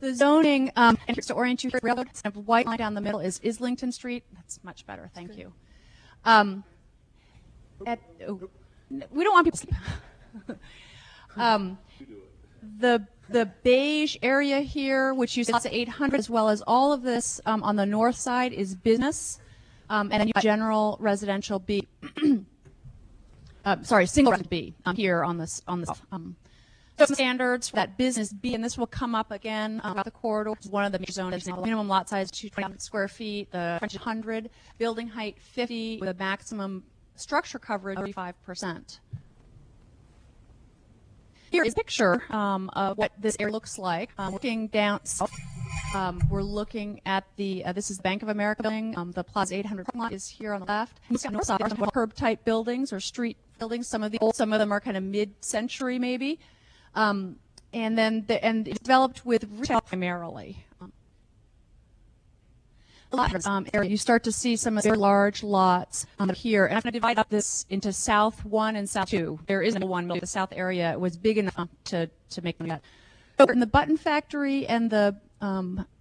The zoning, and just to orient you, the railroad, kind of white line down the middle is Islington Street. That's much better, thank you. We don't want people to sleep. The beige area here, which you see lots of 800, as well as all of this on the north side is business, and then you have general residential B. Single residential B here on this So standards for that business B, and this will come up again about the corridor. One of the major zones, minimum lot size 220 square feet, the frontage 100, building height 50, with a maximum structure coverage 35%. Here is a picture of what this area looks like. Looking down south, we're looking at this is the Bank of America building. The Plaza 800 parking lot is here on the left. On the north side, are some curb-type buildings or street buildings. Some of them are kind of mid-century, maybe. And it's developed with retail primarily. Area, you start to see some of the large lots here. And I'm going to divide up this into South 1 and South 2. There is no one, but the South area was big enough to make that. So in the button factory and the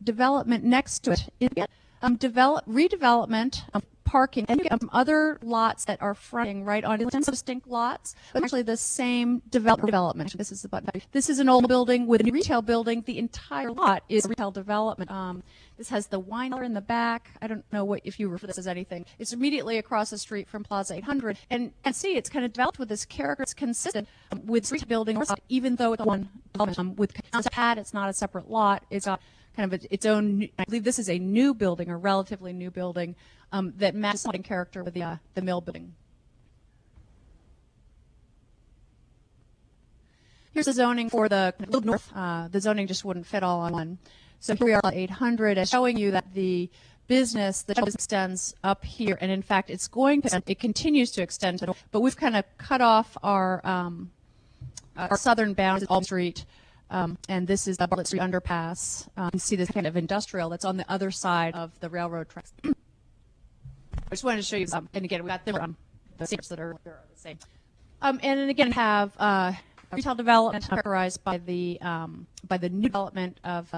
development next to it is redevelopment of parking and other lots that are fronting right on distinct lots, but actually the same development. This is the button factory. This is an old building with a new retail building. The entire lot is retail development. This has the wine cellar in the back. I don't know if you refer to this as anything. It's immediately across the street from Plaza 800. And see, it's kind of developed with this character. It's consistent with retail building, even though it's one development. With a pad, it's not a separate lot. It's got kind of its own, I believe this is a new building, a relatively new building, that matches in character with the mill building. Here's the zoning for the north. The zoning just wouldn't fit all on one. So here we are at 800, and showing you that the business extends up here, and in fact, it continues to extend to the north, but we've kind of cut off our southern bound of Albany Street, and this is the Bartlett Street underpass. You see this kind of industrial that's on the other side of the railroad tracks. I just wanted to show you some, and again, we got the standards that are the same. And then again, have retail development characterized by the new development of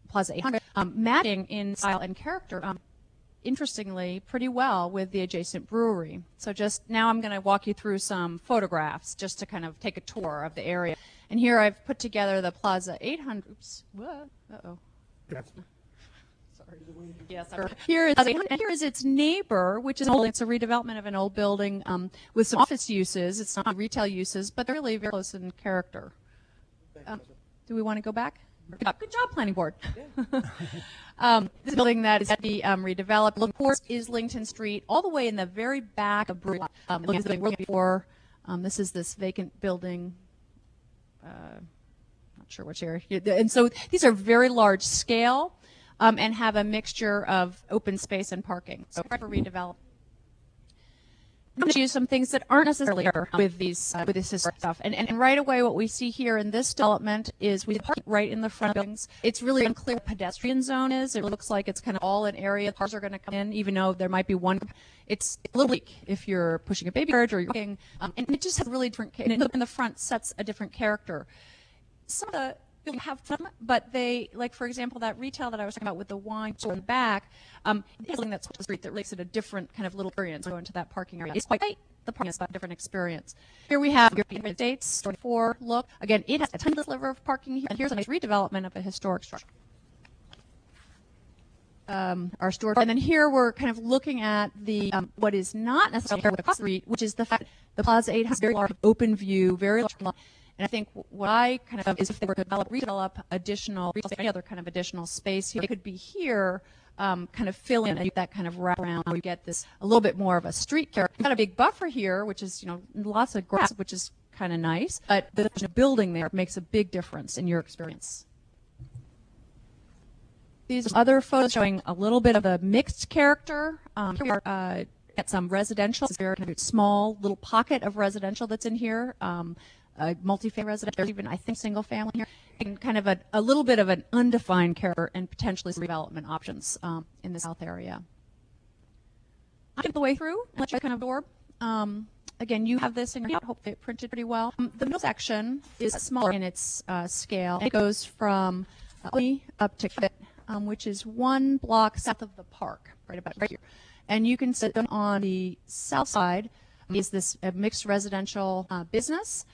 Plaza 800, matching in style and character, interestingly, pretty well with the adjacent brewery. So just now I'm going to walk you through some photographs just to kind of take a tour of the area. And here I've put together the Plaza 800. Oops. What? Uh-oh. Sorry. Yes. Here is Plaza 800, and here is its neighbor, which is it's a redevelopment of an old building with some office uses. It's not retail uses, but they're really very close in character. Do we want to go back? Good job, Planning Board. This building that is to be redeveloped. Look towards Islington Street, all the way in the very back of Brewery. Before, this is this vacant building. Not sure which area. And so these are very large scale and have a mixture of open space and parking. So for redevelopment. going to use some things that aren't necessarily there with this historic stuff. And right away, what we see here in this development is we park right in the front of buildings. It's really unclear what the pedestrian zone is. It looks like it's kind of all an area cars are going to come in, even though there might be one. It's a little bleak if you're pushing a baby carriage or you're walking, and it just has really different. And in the front sets a different character. Some of the buildings have some, but they, like for example, that retail that I was talking about with the wine store in the back, it's something that's the street that makes it a different kind of little experience. Go into that parking area. It's quite tight. The parking is a different experience. Here we have United States 24 look. Again, it has a tiny sliver of parking here. And here's a nice redevelopment of a historic structure. Our store, and then here we're kind of looking at the what is not necessarily across the street, which is the fact the Plaza 8 has very large open view, very large. And I think what I kind of is if they were to redevelop additional retail, any other kind of additional space here, it could be here, kind of fill in and that kind of wrap around. We get this a little bit more of a street character. We've got a big buffer here, which is lots of grass, which is kind of nice. But the building there makes a big difference in your experience. These are other photos showing a little bit of a mixed character. Here we are at some residential. It's a very kind of small little pocket of residential that's in here. Multi-family residential, there's even, I think, single family here, and kind of a little bit of an undefined character and potentially some redevelopment options in the south area. I'll get the way through, let you kind of absorb. Again, you have this in your hopefully it printed pretty well. The middle section is smaller in its scale. It goes from up to Cabot, which is 1 block south of the park, right here. And you can see on the south side is this mixed residential business.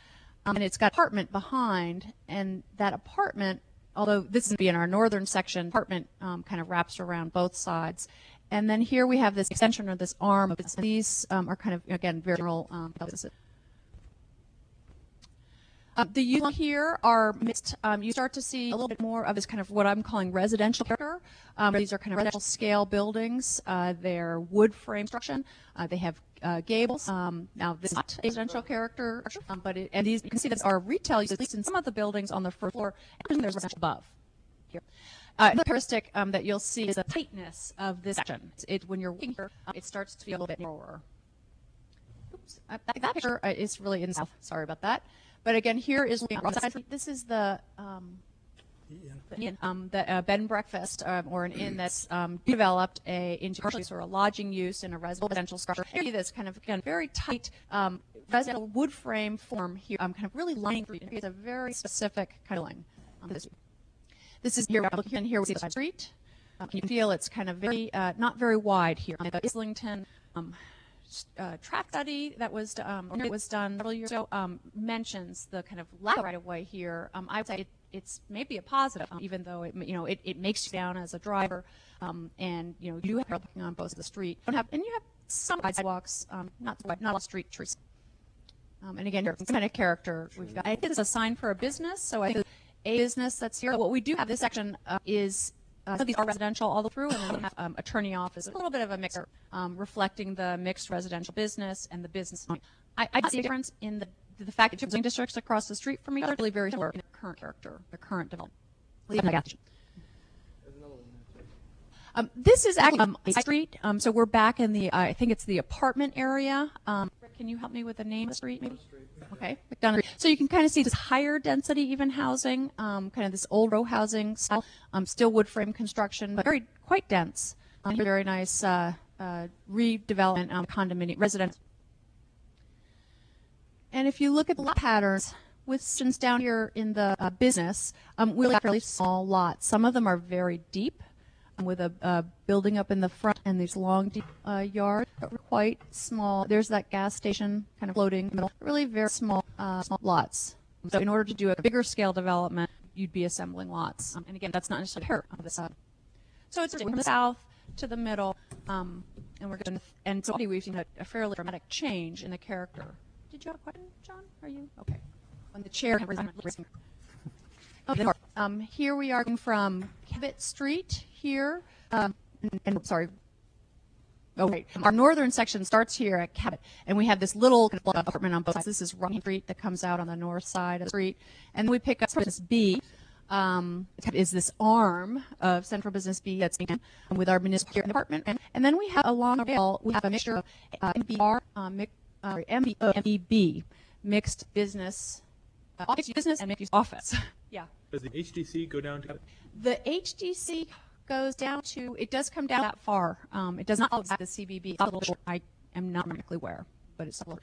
And it's got an apartment behind, and that apartment, although this is be in our northern section, apartment kind of wraps around both sides. And then here we have this extension or this arm of business. These are kind of, again, very general businesses. The uses here are mixed. You start to see a little bit more of this kind of what I'm calling residential character. These are kind of residential scale buildings. They're wood frame construction. They have gables. Now this is not a residential character, but and these you can see that are retail uses, at least in some of the buildings on the first floor. And there's residential above here. The characteristic that you'll see is the tightness of this section. When you're walking here, it starts to be a little bit narrower. Oops, that picture is really in the south. Sorry about that. But again, here is this is the bed and breakfast or an inn that's developed into commercial use or a lodging use in a residential structure. Here you see this kind of again very tight residential wood frame form here, kind of really lining through. It's a very specific kind of line. This is here. Looking in here, we see the street. You can feel it's kind of very not very wide here. The Islington traffic study that was done several years ago mentions the kind of lack of right of way here. I would say it's maybe a positive, even though it makes you down as a driver, and you do have parking on both sides of the street. You have some sidewalks, not a lot of street trees. And again, here's some kind of character we've got. I think this is a sign for a business, so I think a business that's here. What we do have this section is. Some of these are residential all the way through, and then we have attorney office, a little bit of a mixer, reflecting the mixed residential business and the business. I see a difference in the fact that two zoning districts across the street from each other are really very similar in their current character, their current development. This is actually a street, so we're back in the, I think it's the apartment area. Can you help me with the name of the street, maybe? Okay, McDonough. So you can kind of see this higher density even housing, kind of this old row housing style, still wood frame construction, but quite dense. Very nice redevelopment condominium residence. And if you look at the lot patterns, with since down here in the business, we have fairly small lots. Some of them are very deep, with a building up in the front and these long, deep yards, but we're quite small. There's that gas station kind of floating in the middle. Really very small lots. So in order to do a bigger scale development, you'd be assembling lots. And again, that's not necessarily part of this. So it's from the south to the middle, and we're going to, and so we've seen a fairly dramatic change in the character. Did you have a question, John? Are you okay? On the chair. Okay. Here we are going from Cabot Street here, and sorry. Oh, right. Our northern section starts here at Cabot, and we have this little apartment on both sides. This is Rocky Street that comes out on the north side of the street, and we pick up this B. is this arm of Central Business B that's with our municipal department. And then we have along the rail, we have a mixture of MEB, mixed business, business and mixed use office. Yeah. Does the HDC go down to? The HDC goes down to, it does come down that far. It does not follow the CBB. It's a little short. I am not directly aware, but it's a little.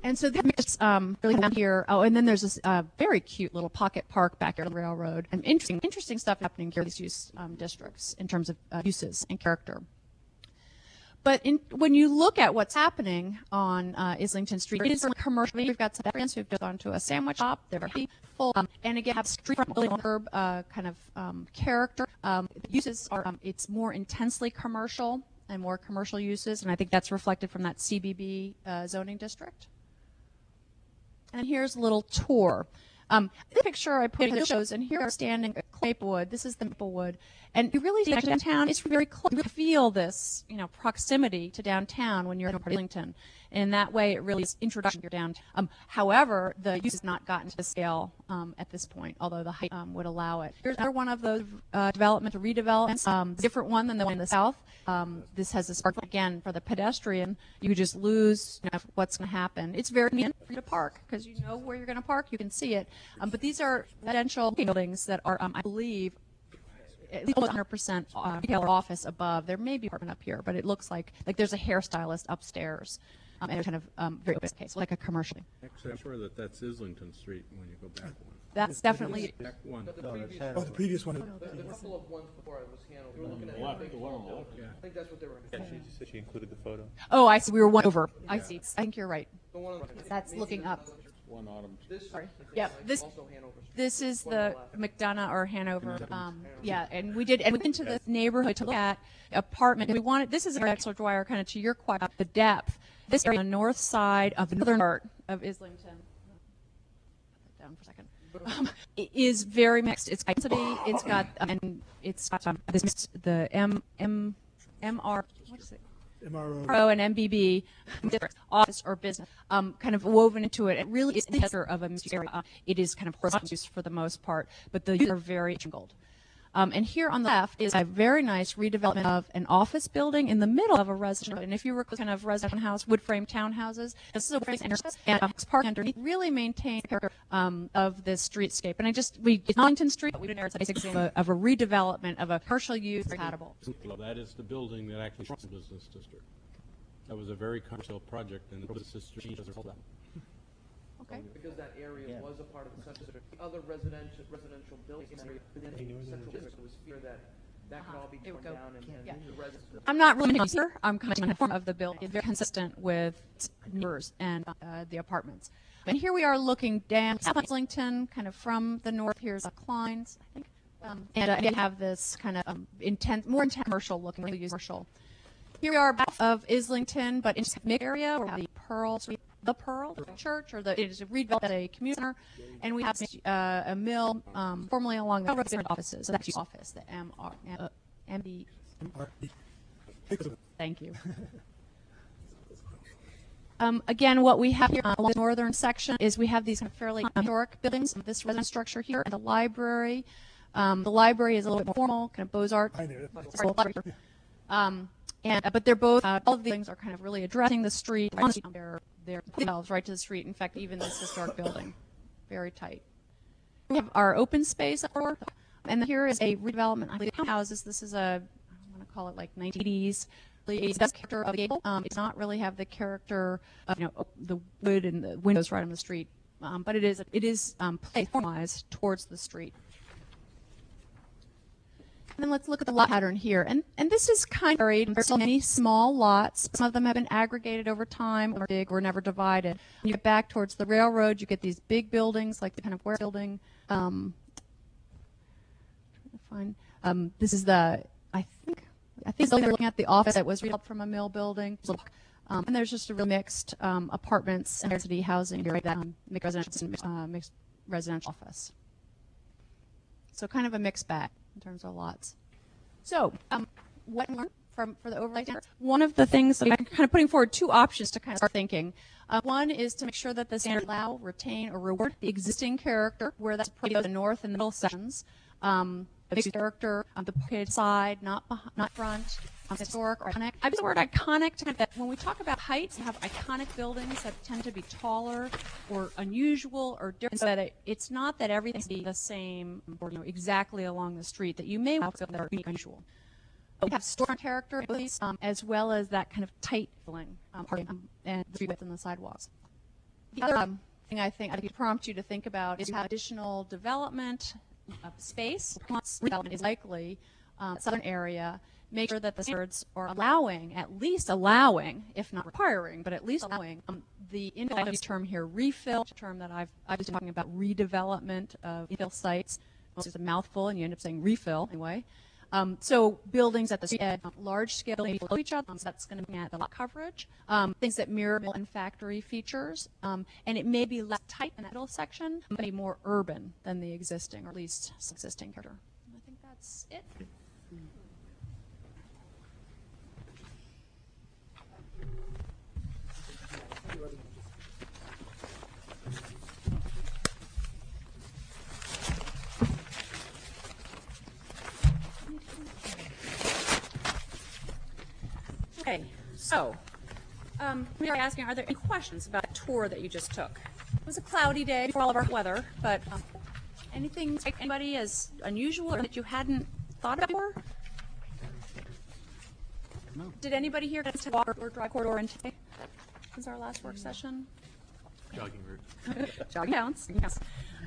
And so there's really down here. Oh, and then there's this very cute little pocket park back here on the railroad. And interesting stuff happening here in these use districts in terms of uses and character. But when you look at what's happening on Islington Street, it is really commercial. We've got some friends who've just gone to a sandwich shop. They're very full. And again, have street front building curb kind of character. The uses are, it's more intensely commercial and more commercial uses. And I think that's reflected from that CBB zoning district. And here's a little tour. The picture I put in shows, and here we're standing at Maplewood. This is the Maplewood. And you really see downtown, it's very close. You feel this, proximity to downtown when you're in Islington. And in that way, it really is introduction to downtown. However, the use has not gotten to the scale at this point, although the height would allow it. Here's another one of those redevelopments, different one than the one in the south. This has a spark, again, for the pedestrian. You just lose what's going to happen. It's very convenient for you to park because you know where you're going to park. You can see it. But these are residential buildings that are, I believe, at least 100% retail or office above. There may be apartment up here, but it looks like there's a hairstylist upstairs. And it's kind of very open case, like a commercial. Actually, I'm sure that's Islington Street when you go back one. That's definitely. Back one. The previous one. The couple of ones before it was Hanover. You were looking at The one on the left, yeah. I think that's what they were. Yeah, she said she included the photo. Oh, I see. We were one over. I see. I think you're right. The one on the right. That's looking up. One autumn. Sorry. Yeah. Also Hanover. This is the McDonough or Hanover. Yeah, and we went into the neighborhood to look at apartment. And we wanted, this is Axel Dwyer, kind of to your question, the depth. This area on the north side of the northern part of Islington. Put that down for a second. It is very mixed. It's density. It's got this mixed, the MR. What is it? MRO and MBB office or business kind of woven into it. It really is the center of a mixed area. It is kind of horizontal use for the most part, but the uses are very angled. And here on the left is a very nice redevelopment of an office building in the middle of a residential. And if you were kind of residential house, wood frame townhouses, this is a place and park underneath really maintain the character of this streetscape. And it's Islington Street, but we didn't know it's a basic example of a redevelopment of a commercial use compatible. That is the building that actually shrunk the business district. That was a very commercial project, and the business district changed as a result of that. Okay. Because that area was a part of the central district. Other residential buildings in the area within the central district, there was fear that could all be torn down and the residents. I'm not really here. I'm commenting on the form of the building. It's very consistent with neighbors and the apartments. And here we are looking down South Islington, kind of from the north. Here's Klein's, I think. And you have this kind of more intense commercial looking, really commercial. Here we are back of Islington, but in the mid area where the Pearl Church, or it is redeveloped as a community center, and we have a mill formerly along the railroad offices. So that's the office, the MB. Thank you. Again, what we have here along the northern section is we have these kind of fairly historic buildings. This residence structure here, and the library. The library is a little bit more formal, kind of Beaux-Arts. But they're both, all of these things are kind of really addressing the street. They're themselves right to the street. In fact, even this historic building, very tight. We have our open space up there, and here is a redevelopment. I believe townhouses. This is I want to call it like 1980s. It does character of the gable. It does not really have the character of the wood and the windows right on the street, but it is formalized towards the street. And then let's look at the lot pattern here. And this is kind of varied. There's so many small lots. Some of them have been aggregated over time, or big, or never divided. When you get back towards the railroad, you get these big buildings, like the kind of warehouse building. This is I think they're looking at the office that was rebuilt from a mill building. And there's just a real mixed apartments and density housing here, that mixed residential office. So kind of a mixed bag in terms of lots. So what we learned for the overlay standard. One of the things that I'm kind of putting forward two options to kind of start thinking. One is to make sure that the standard allow, retain, or reward the existing character, where that's probably the north and middle sections. The basic character, the parked side, not front, historic or iconic. I use the word iconic to kind of that when we talk about heights, you have iconic buildings that tend to be taller or unusual or different. So that it's not that everything's the same or exactly along the street. That you may have that are unique, unusual. We have storefront character as well as that kind of tight feeling and the street width and the sidewalks. The other thing I think I'd prompt you to think about is you have additional development of space. Once redevelopment is likely, southern area, make sure that the standards are at least allowing, if not requiring, but at least allowing the infill term here, refill, term that I've been talking about, redevelopment of infill sites. It's just a mouthful, and you end up saying refill anyway. So buildings at the street edge, large scale, maybe below each other, so that's going to be at the lot coverage, things that mirror mill and factory features, and it may be less tight in that middle section, but be more urban than the existing, or at least existing character. And I think that's it. Okay, so we are asking, are there any questions about the tour that you just took? It was a cloudy day for all of our weather, but anything strike anybody as unusual or that you hadn't thought about before? No. Did anybody here get to walk or drive corridor in today since our last work session? Jogging route. Jogging counts.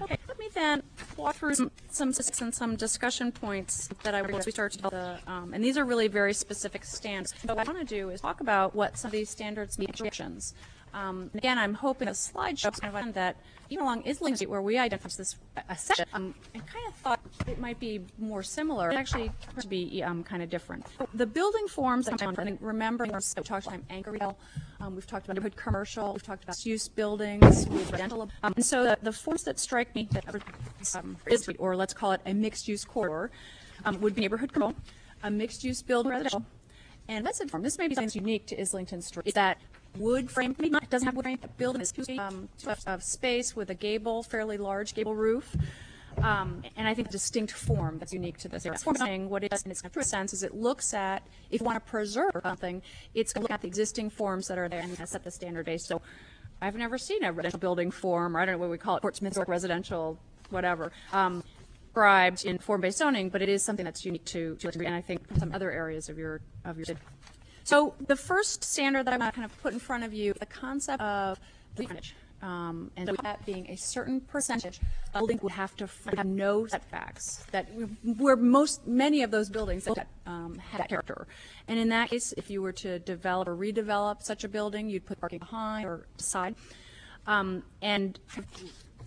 Okay, let me then walk through some discussion points that I would as we start to the, and these are really very specific standards. So what I want to do is talk about what some of these standards mean directions. Again, I'm hoping a slideshow kind of that even along Islington Street, where we identified this a section, I kind of thought it might be more similar. It actually turned to be kind of different. The building forms, I think, remember, we talked about anchor retail, we've talked about neighborhood commercial, we've talked about use buildings, with residential, and so the forms that strike me that is, or let's call it a mixed-use corridor, would be neighborhood commercial, a mixed-use building residential, and that's form. This may be something that's unique to Islington Street. Is that wood frame? Maybe not. It doesn't have wood frame. The building is of space with a gable, fairly large gable roof. And I think the distinct form that's unique to this area. What it does in its true sense is it looks at, if you want to preserve something, it's going to look at the existing forms that are there and set the standard base. So I've never seen a residential building form, or I don't know what we call it, Portsmouth residential, whatever, described in form-based zoning, but it is something that's unique to and I think some other areas of your city. So the first standard that I'm going to kind of put in front of you is the concept of frontage. And so that being a certain percentage, a building would have to have no setbacks. That where many of those buildings that had that character. And in that case, if you were to develop or redevelop such a building, you'd put parking behind or side. And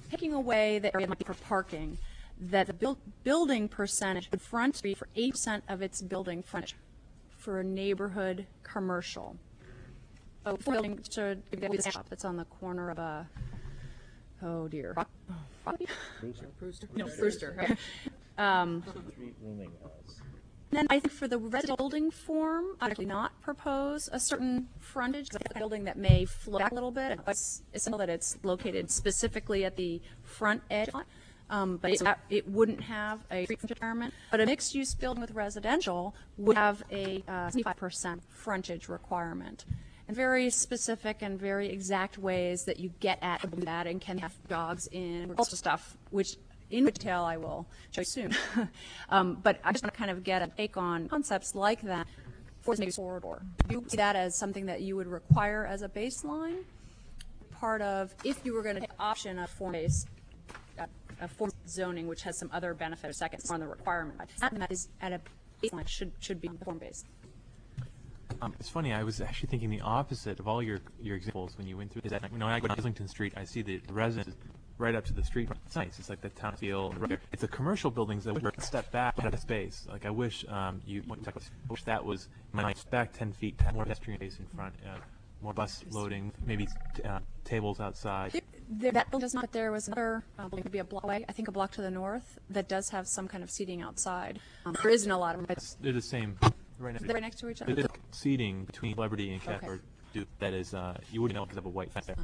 taking away the area that might be for parking, that the building percentage would front be for 8% of its building frontage for a neighborhood commercial. So building should be the shop that's on the corner of a, oh dear, Brewster. Then I think for the residential building form, I'd actually not propose a certain frontage. It's a building that may float back a little bit. It's simple that it's located specifically at the front edge. But it wouldn't have a free frontage requirement. But a mixed-use building with residential would have a 75% frontage requirement. And very specific and very exact ways that you get at that and can have dogs in, all sorts of stuff, which in detail I will show you soon. But I just want to kind of get a take on concepts like that for the corridor. Do you see that as something that you would require as a baseline? Part of, if you were going to take option of form-based a form zoning, which has some other benefits, seconds on the requirement. That is at a baseline should be form-based. It's funny, I was actually thinking the opposite of all your examples when you went through this. When I go to Islington Street, I see the residences right up to the street. It's nice. It's like the town feel. It's the commercial buildings that would step back out of space. Like I wish I wish that was back 10 feet, more pedestrian space in front, more bus loading, maybe tables outside. That building does not, but there was another building, could be a block away, I think a block to the north, that does have some kind of seating outside. There isn't a lot of them. They're the same Right next, They're right next to each other? There's seating between Celebrity and Cat Okay. or Duke that is, you wouldn't know because of a white fence there.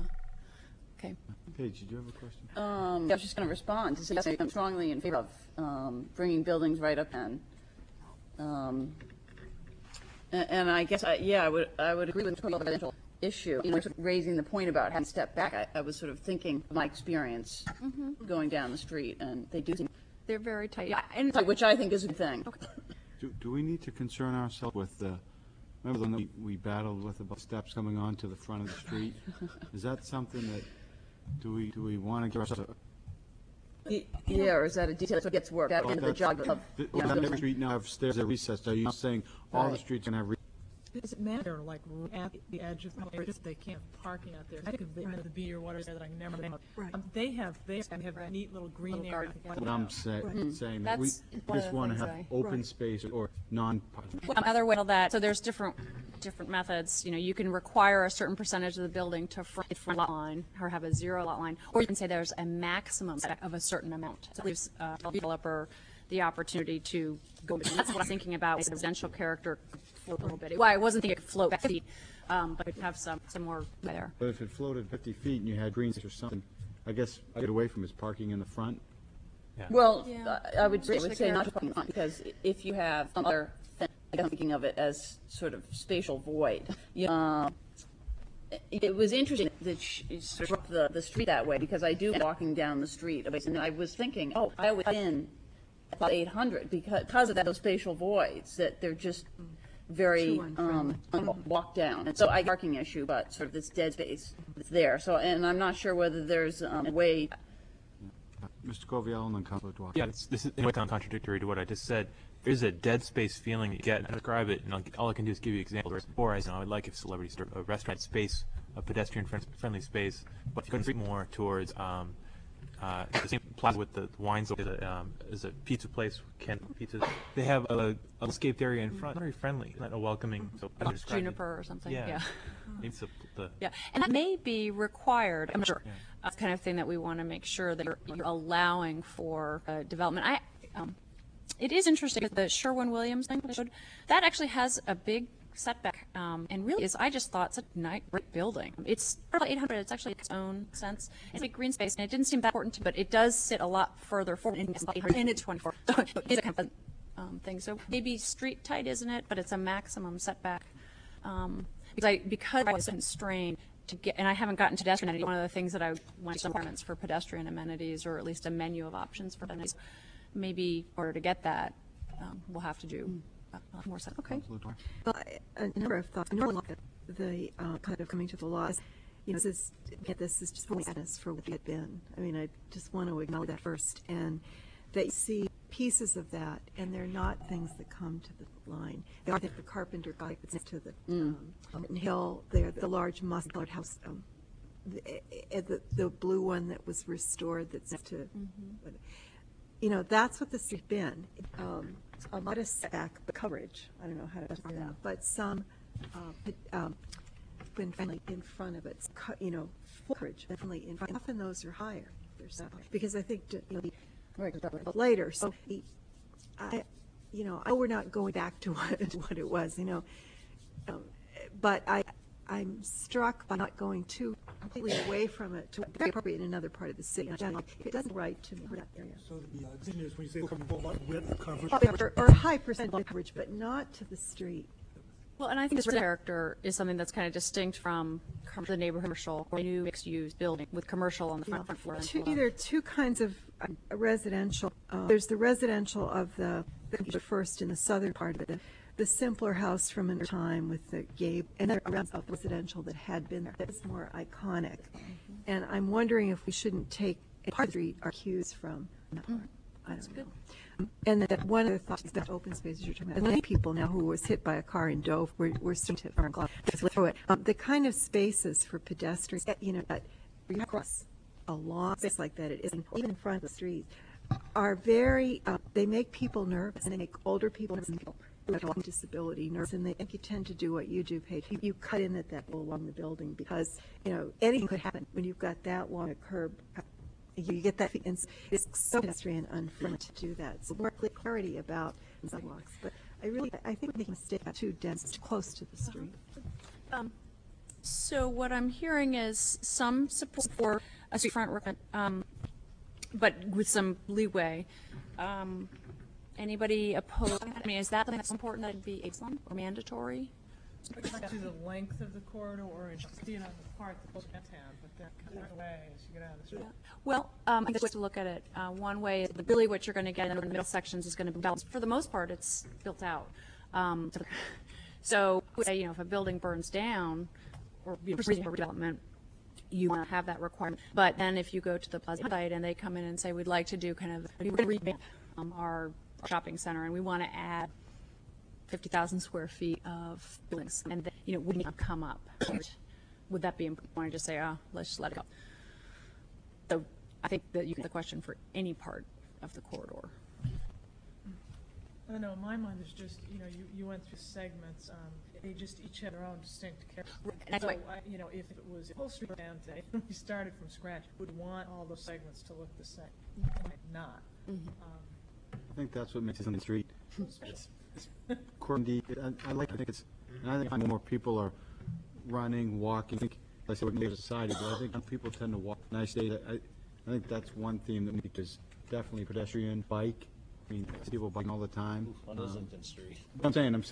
Okay. Paige, did you have a question? I was just going to respond to say, yes, I'm strongly in favor of bringing buildings right up and, and I guess, I would agree with the residential issue. You know, sort of raising the point about having to step back, I was sort of thinking of my experience going down the street, and they do seem, They're very tight. Yeah, and which I think is a good thing. Do we need to concern ourselves with the, remember the one that we battled with about steps coming onto the front of the street? Is that something that, do we want to give ourselves a? Yeah, or is that a detail that gets worked out into the job of? Every street now have stairs that recessed. Are you saying all the streets can have? Is it matter like at the edge of areas they can't have parking out there? I think of the B or what is there that I never name of. Right. They have neat little green area. What I'm saying, that we That's one of just the want to things have open space or Other way to that, so there's different methods. You know, you can require a certain percentage of the building to front lot line or have a zero lot line, or you can say there's a maximum of a certain amount. So it leaves the developer the opportunity to go. That's what I'm thinking about with the residential character float a little bit. Well, I wasn't thinking it could float 50 feet, but it have some more there. But if it floated 50 feet and you had green space or something, I guess I get away from his parking in the front. Well, Yeah. I would say not to parking lot, because if you have some other thing, I'm thinking of it as sort of spatial void. It was interesting that she struck the street that way, because I do walking down the street, and I was thinking, I was in about 800 because of those spatial voids, that they're just very walk down. And so I parking issue, but sort of this dead space that's there. So, and I'm not sure whether there's a way. Mr. Covial and then Councilor Dwyer. Yeah, this is in a way kind of contradictory to what I just said. There's a dead space feeling that you get, and I describe it, and all I can do is give you examples. Before, I would like if celebrities a restaurant space, a pedestrian-friendly space, but if you could more towards the same plaza with the wine store is a pizza place, Pizza. They have a landscaped area in front, very friendly, not a welcoming. So Juniper or something. Yeah. Maybe Yeah, and that may be required. I'm not sure. That's the kind of thing that we want to make sure that you're allowing for development. It is interesting the Sherwin-Williams thing that actually has a big setback, and really is, I just thought, it's a great building. It's probably 800. It's actually its own sense. It's a big green space, and it didn't seem that important to me, but it does sit a lot further forward in 800, and it's 24. So it's a kind of thing. So maybe street tight, isn't it? But it's a maximum setback. Because I was constrained to get, and I haven't gotten to pedestrian amenities. One of the things that I want some requirements for pedestrian amenities, or at least a menu of options for amenities. Maybe in order to get that, we'll have to do more stuff. Okay. Well, a number of thoughts. Normally, the kind of coming to the law is, this is just fully sadness for what it had been. I mean, I just want to acknowledge that first, and that you see pieces of that, and they're not things that come to the line. They are the Carpenter guy that's next to the Morton Hill. They're the large moss-colored house, the blue one that was restored that's next to. That's what the street's been. A modest setback, but coverage. I don't know how to describe that, but some been friendly in front of it. Full coverage, definitely in front. Often those are higher. Because I think later. So I know we're not going back to what it was. But I'm struck by not going too completely away from it to be appropriate in another part of the city. It doesn't right to me for that area. So the decision is when you say width coverage. Or high percent coverage, but not to the street. Well, and I think this character is something that's kind of distinct from the neighborhood commercial or new mixed-use building with commercial on the front floor. There are two kinds of residential. There's the residential of the first in the southern part of it, the simpler house from another time with the gable, and then around the residential that had been there. That is more iconic. And I'm wondering if we shouldn't take part of the street our cues from that part. I don't know. And that one of the thoughts about open spaces you're talking about, many people now who was hit by a car in Dover were starting to throw it. The kind of spaces for pedestrians, that you across a long space like that, it isn't even in front of the street, are very, they make people nervous, and they make older people nervous, and people who have a disability nervous, and they think you tend to do what you do, Paige. You cut in at that along the building because, anything could happen when you've got that long a curb. You get that, and it's so pedestrian unfriendly to do that. So more clarity about sidewalks. But I think we're making a mistake about too dense, too close to the street. So what I'm hearing is some support for a street front work, but with some leeway. Anybody opposed? I mean, is that something that's important that it be age-long or mandatory? To the length of the corridor, or you see it on the part that goes downtown, but then comes away as you get out of the street. Well, I think there's ways to look at it. One way is that really what you're going to get in the middle sections is going to be balanced. For the most part, it's built out. So, say, if a building burns down, or redevelopment, you want to have that requirement. But then if you go to the Plaza site and they come in and say, we'd like to do kind of revamp our shopping center, and we want to add 50,000 square feet of buildings, and then, would not come up. Would that be important? Want to just say, let's just let it go? So I think that you get the question for any part of the corridor. I don't know, in my mind, there's just, you went through segments, they just each have their own distinct character. And So, if it was a whole street down today, if we started from scratch, would want all those segments to look the same. Might not. I think that's what makes it on the street. I think more people are running, walking. I say we're society, but I think people tend to walk. And I think that's one theme that we is definitely pedestrian, bike. I mean, people biking all the time. On Islington Street. I'm saying that's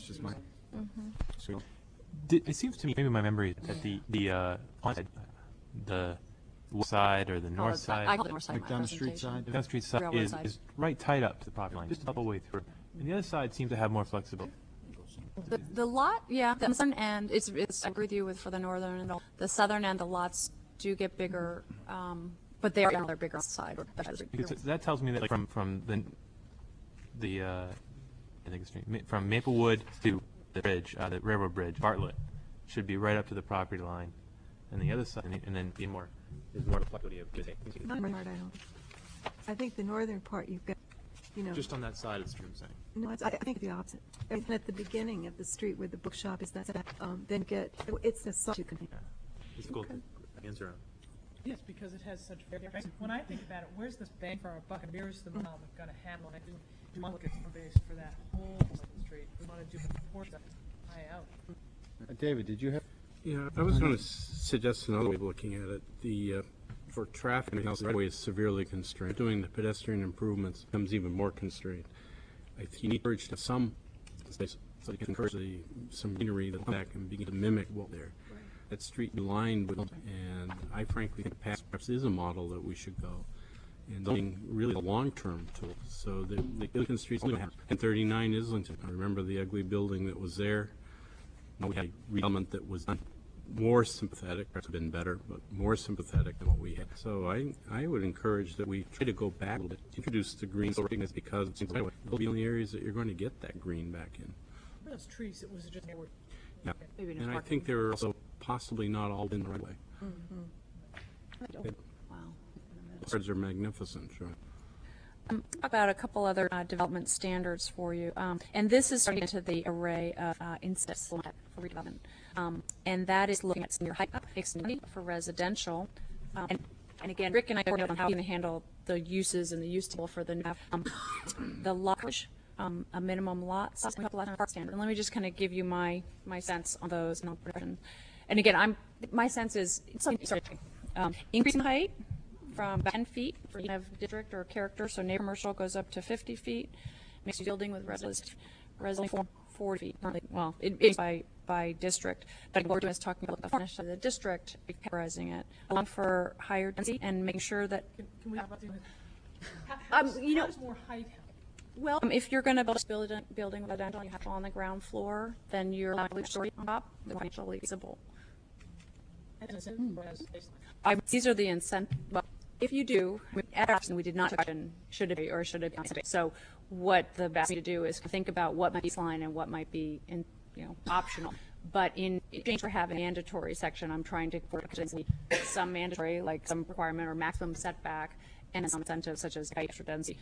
just my. So, It seems to me, maybe my memory, that the west side or the north side, I call it north side. like down the street side. down the street side Railroad is, side. is right tight up to the property line, just the whole way through. And the other side seems to have more flexibility. The lot, yeah, the southern end, it's, I agree with you for the northern and the southern end, the lots do get bigger, but they're bigger on the side. Because that tells me that, like, from the I think it's from Maplewood to the bridge, the railroad bridge, Bartlett, should be right up to the property line, and the other side, and then be more flexibility of I think the northern part, you've got, just on that side of the street. I'm saying. No, I think the opposite. And at the beginning of the street where the bookshop is, then it's a solitude container. It's cool. Hands around. Yes, because it has such variation. When I think about it, where's this bang for our buck, and where's the model that's going to handle it? Do you want to look at the base for that whole street? We want to do the portion high out. David, did you have? Yeah, I was going to suggest another way of looking at it. For traffic, the right-of-way is severely constrained. Doing the pedestrian improvements becomes even more constrained. I think you need to encourage some space so you can encourage some greenery that back and begin to mimic what there. That street be lined with, and I frankly think perhaps is a model that we should go. And being really a long-term tool. So the Islington Street's only going to happen. 39 Islington. I remember the ugly building that was there. We had a redevelopment that was done more sympathetic, perhaps been better, but more sympathetic than what we had. So I would encourage that we try to go back a little bit, introduce the green, because it seems like they'll be in the areas that you're going to get that green back in. Those trees, it was just they were. Yeah, and I think they're also possibly not all in the right way. Wow. The birds are magnificent, sure. Talk about a couple other development standards for you, and this is starting into the array of incentives for redevelopment, and that is looking at senior height extension for residential, and again, Rick and I worked on how we can handle the uses and the use table for the lot coverage, a minimum lot size, and a couple of park standards. And let me just kind of give you my sense on those. And again, my sense is increasing height from about 10 feet for you have district or character, so neighbor commercial goes up to 50 feet, mixed building with residential 40 feet. Well, it is by district, but what we're doing is talking about the furnish of the district, categorizing it, allowing for higher density and making sure that. Can we talk about doing it? How does more height help? Well, if you're going to build a building with residential, you have to go on the ground floor, then you're allowed to story on top, the financially feasible. These are the incentives. Well, if you do, we did not question should it be or should it be. So what the best thing to do is think about what might be baseline and what might be optional. But in exchange for having a mandatory section, I'm trying to put some mandatory, like some requirement or maximum setback, and some incentives such as extra density,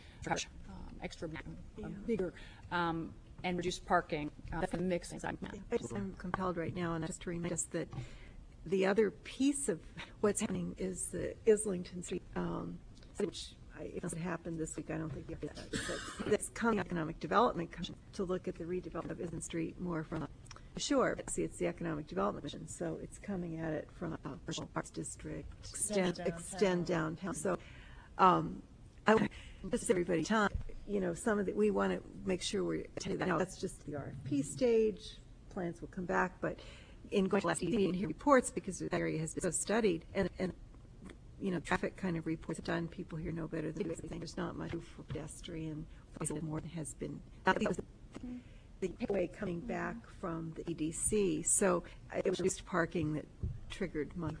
bigger, and reduced parking. That's the mix. I'm compelled right now, and just to remind us that the other piece of what's happening is the Islington Street, which it doesn't happen this week, I don't think you have that. But it's coming Economic Development Commission to look at the redevelopment of Islington Street more from sure, but see, it's the Economic Development Commission, so it's coming at it from a commercial arts district, extend downtown. So, I want to just everybody time, some of the, we want to make sure we're attending that. Now, that's just the RFP stage. Plans will come back, but in going to last evening and hear reports, because the area has been so studied, and traffic kind of reports done, people here know better than anything. There's not much for pedestrian, more has been. That was the takeaway coming back from the EDC. So it was just parking that triggered my.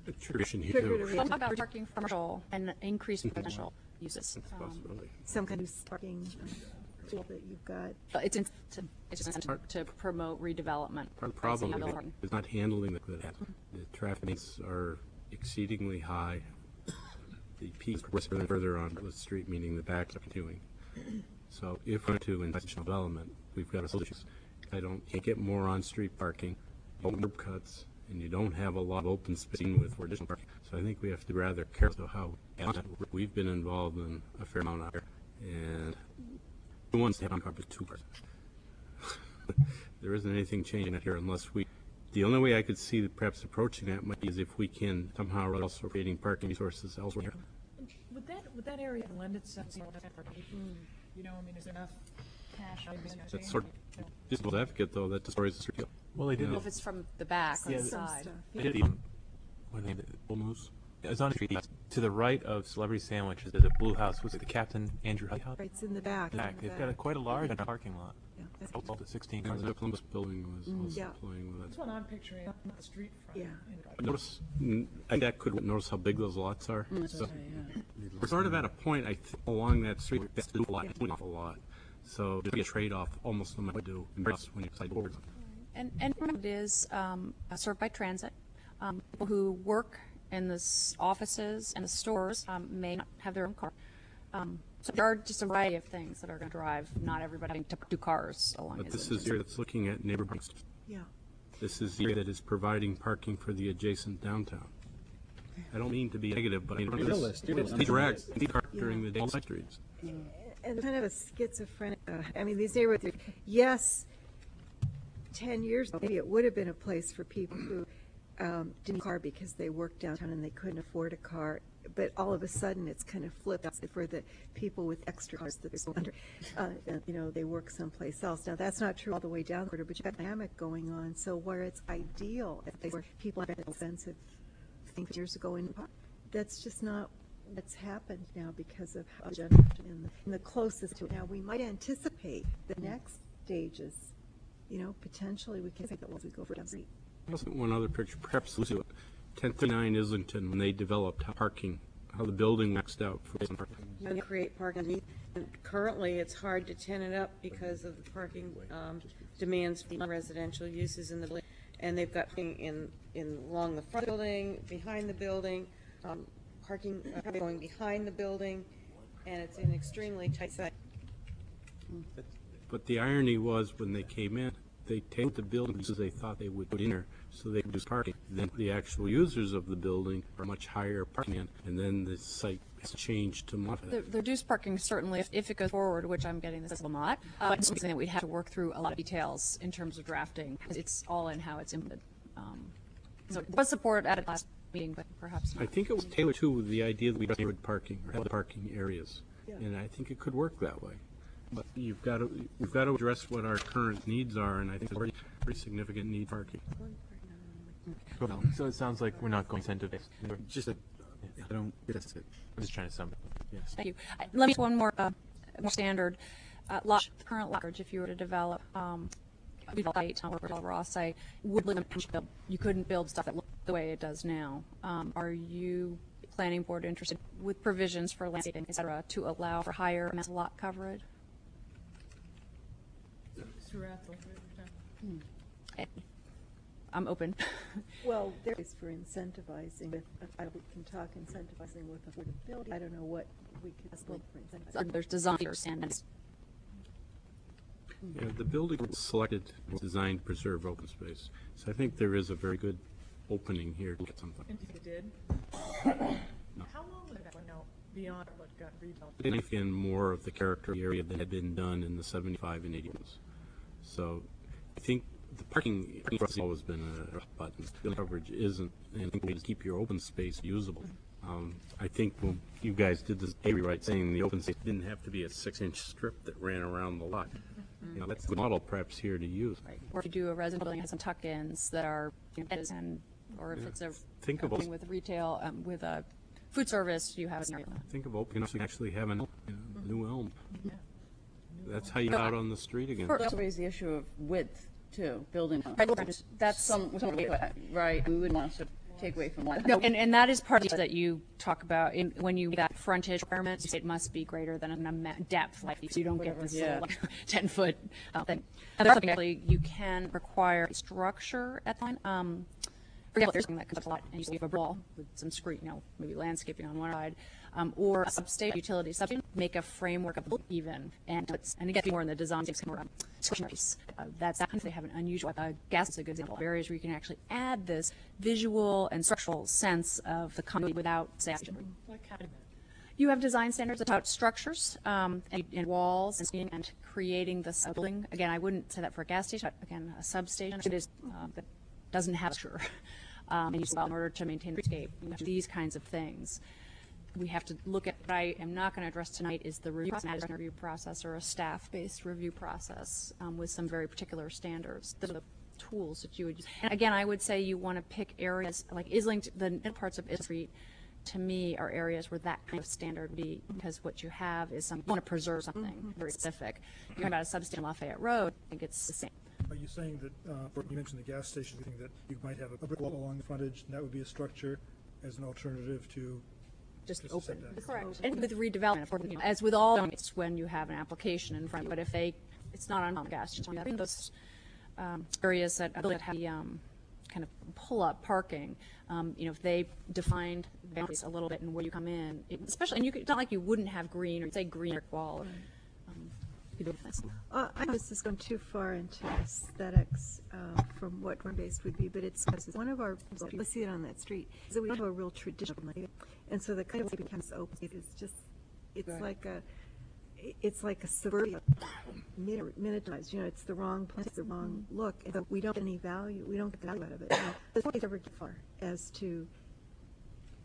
Talk about parking for commercial and increased potential uses. Some kind of parking tool that you've got. It's just to promote redevelopment. Part of the problem is not handling the traffic needs are exceedingly high. The peaks progress further on the street, meaning the backs are continuing. So if we're to intentional development, we've got to solve issues. Can't get more on-street parking, curb cuts, and you don't have a lot of open space with for additional parking. So I think we have to be rather careful how we've been involved in a fair amount out there, and who wants to have on cars with 2 cars? There isn't anything changing it here unless we. The only way I could see that perhaps approaching that might be is if we can somehow or also creating parking resources elsewhere. Would that area lend itself to parking? Is there enough cash? That's sort of just an advocate though that destroys the street. Well, they did. If it's from the back or the side. They did even. What are they? Bull Moose. It's on the street to the right of Celebrity Sandwiches. There's a blue house. Was it the Captain Andrew Huddy house? Right, it's in the back. They've got quite a large parking lot. Yeah, that's Up to 16 The cars. Columbus building was also playing with That's it. what I'm picturing, not the street front. Yeah. Notice, I think that could notice how big those lots are. So, we're sort of at a point, I think, along that street, that's to do a lot, doing an awful lot. So there'd be a trade-off almost no matter what you do when you decide forward. And it is served by transit. People who work in the offices and the stores may not have their own car. So there are just a variety of things that are going to drive not everybody having to do cars along. But this is the area that's looking at neighborhoods. Yeah. This is the area that is providing parking for the adjacent downtown. I don't mean to be negative, but I mean, it's correct. It's correct during the day on side streets. And kind of a schizophrenic, these neighborhoods, yes, 10 years ago, maybe it would have been a place for people who didn't have a car because they worked downtown and they couldn't afford a car. But all of a sudden, it's kind of flipped for the people with extra cars that are under, they work someplace else. Now, that's not true all the way down the corridor, but you've got dynamic going on. So where it's ideal, where people have expensive things years ago in the park, that's just not what's happened now because of how in the closest to it. Now, we might anticipate the next stages, potentially we can think that once we go for down the street. One other picture, perhaps 1039 Islington, when they developed how the building maxed out for parking. You create parking. Currently, it's hard to tenant up because of the parking demands for residential uses in the building. And they've got parking along the front building, behind the building, parking going behind the building, and it's an extremely tight site. But the irony was when they came in, they tailored the building because they thought they would put in there so they could reduce parking. Then the actual users of the building are much higher parking in, and then the site has changed to modify that. The reduced parking certainly, if it goes forward, which I'm getting this will not, it's something that we'd have to work through a lot of details in terms of drafting. It's all in how it's implemented. So it was support at a last meeting, but perhaps not. I think it was tailored to the idea that we address neighborhood parking or have parking areas, and I think it could work that way. But we've got to address what our current needs are, and I think there's a pretty significant need for parking. So it sounds like we're not going incentive-based. Just I don't get it. I'm just trying to sum it. Yes. Thank you. Let me ask one more standard. Current lot, if you were to develop a site or a raw site, you couldn't build stuff that looked the way it does now. Are you planning board interested with provisions for landscaping, et cetera, to allow for higher amounts of lot coverage? I'm open. Well, there is for incentivizing. We can talk incentivizing with affordability. I don't know what we could look for incentivizing. There's design standards. Yeah, the building was selected was designed to preserve open space, so I think there is a very good opening here to get something. And if it did, No. how long would that beyond what got rebuilt. In more of the character of the area that had been done in the 75 and 80s. So I think the parking for us has always been a rough button. Building coverage isn't, and I think we need to keep your open space usable. I think when you guys did this rewrite saying the open space didn't have to be a 6-inch strip that ran around the lot. You know, that's the model perhaps here to use. Or if you do a residential building, has some tuck-ins that are, and, or if it's a Think of building with retail, with a food service, you have a scenario. Think of open, you actually have a new elm. That's how you get out on the street again. First, raise the issue of width too, building. That's some right. We wouldn't want to take away from one. No, and that is part of the that you talk about when you that frontage requirements. You say it must be greater than a depth, like so you don't get this little, like, 10-foot thing. And there's something actually you can require structure at the line. For example, if there's something that comes up a lot, and you have a wall with some screen, maybe landscaping on one side, or a substation, utility substation, make a framework of even, and again, more in the design, more piece. That's that kind of they have an unusual. Gas is a good example of areas where you can actually add this visual and structural sense of the continuity without say. You have design standards about structures and walls and creating this building. Again, I wouldn't say that for a gas station. Again, a substation it is that doesn't have a structure. And in order to maintain the landscape, these kinds of things. We have to look at what I am not going to address tonight is the review process or a staff-based review process with some very particular standards. Those are the tools that you would use. And again, I would say you want to pick areas like Islington, the middle parts of Islington Street, to me, are areas where that kind of standard would be, because what you have is you want to preserve something very specific. You're talking about a substation on Lafayette Road, I think it's the same. Are you saying that, you mentioned the gas station, you think that you might have a brick wall along the frontage, and that would be a structure as an alternative to just open. Correct. And with redevelopment, as with all, it's when you have an application in front, but if it's not on gas, just in those areas that have kind of pull-up parking, if they defined boundaries a little bit and where you come in, especially, and it's not like you wouldn't have green or say green brick wall. I know this is going too far into aesthetics from what form-based would be, but it's one of our, we see it on that street, is that we don't have a real traditional, and so the kind of way it becomes open, it's just, it's like a suburbia miniaturized, it's the wrong place, the wrong look, and so we don't get any value, we don't get the value out of it. But it's never get far as to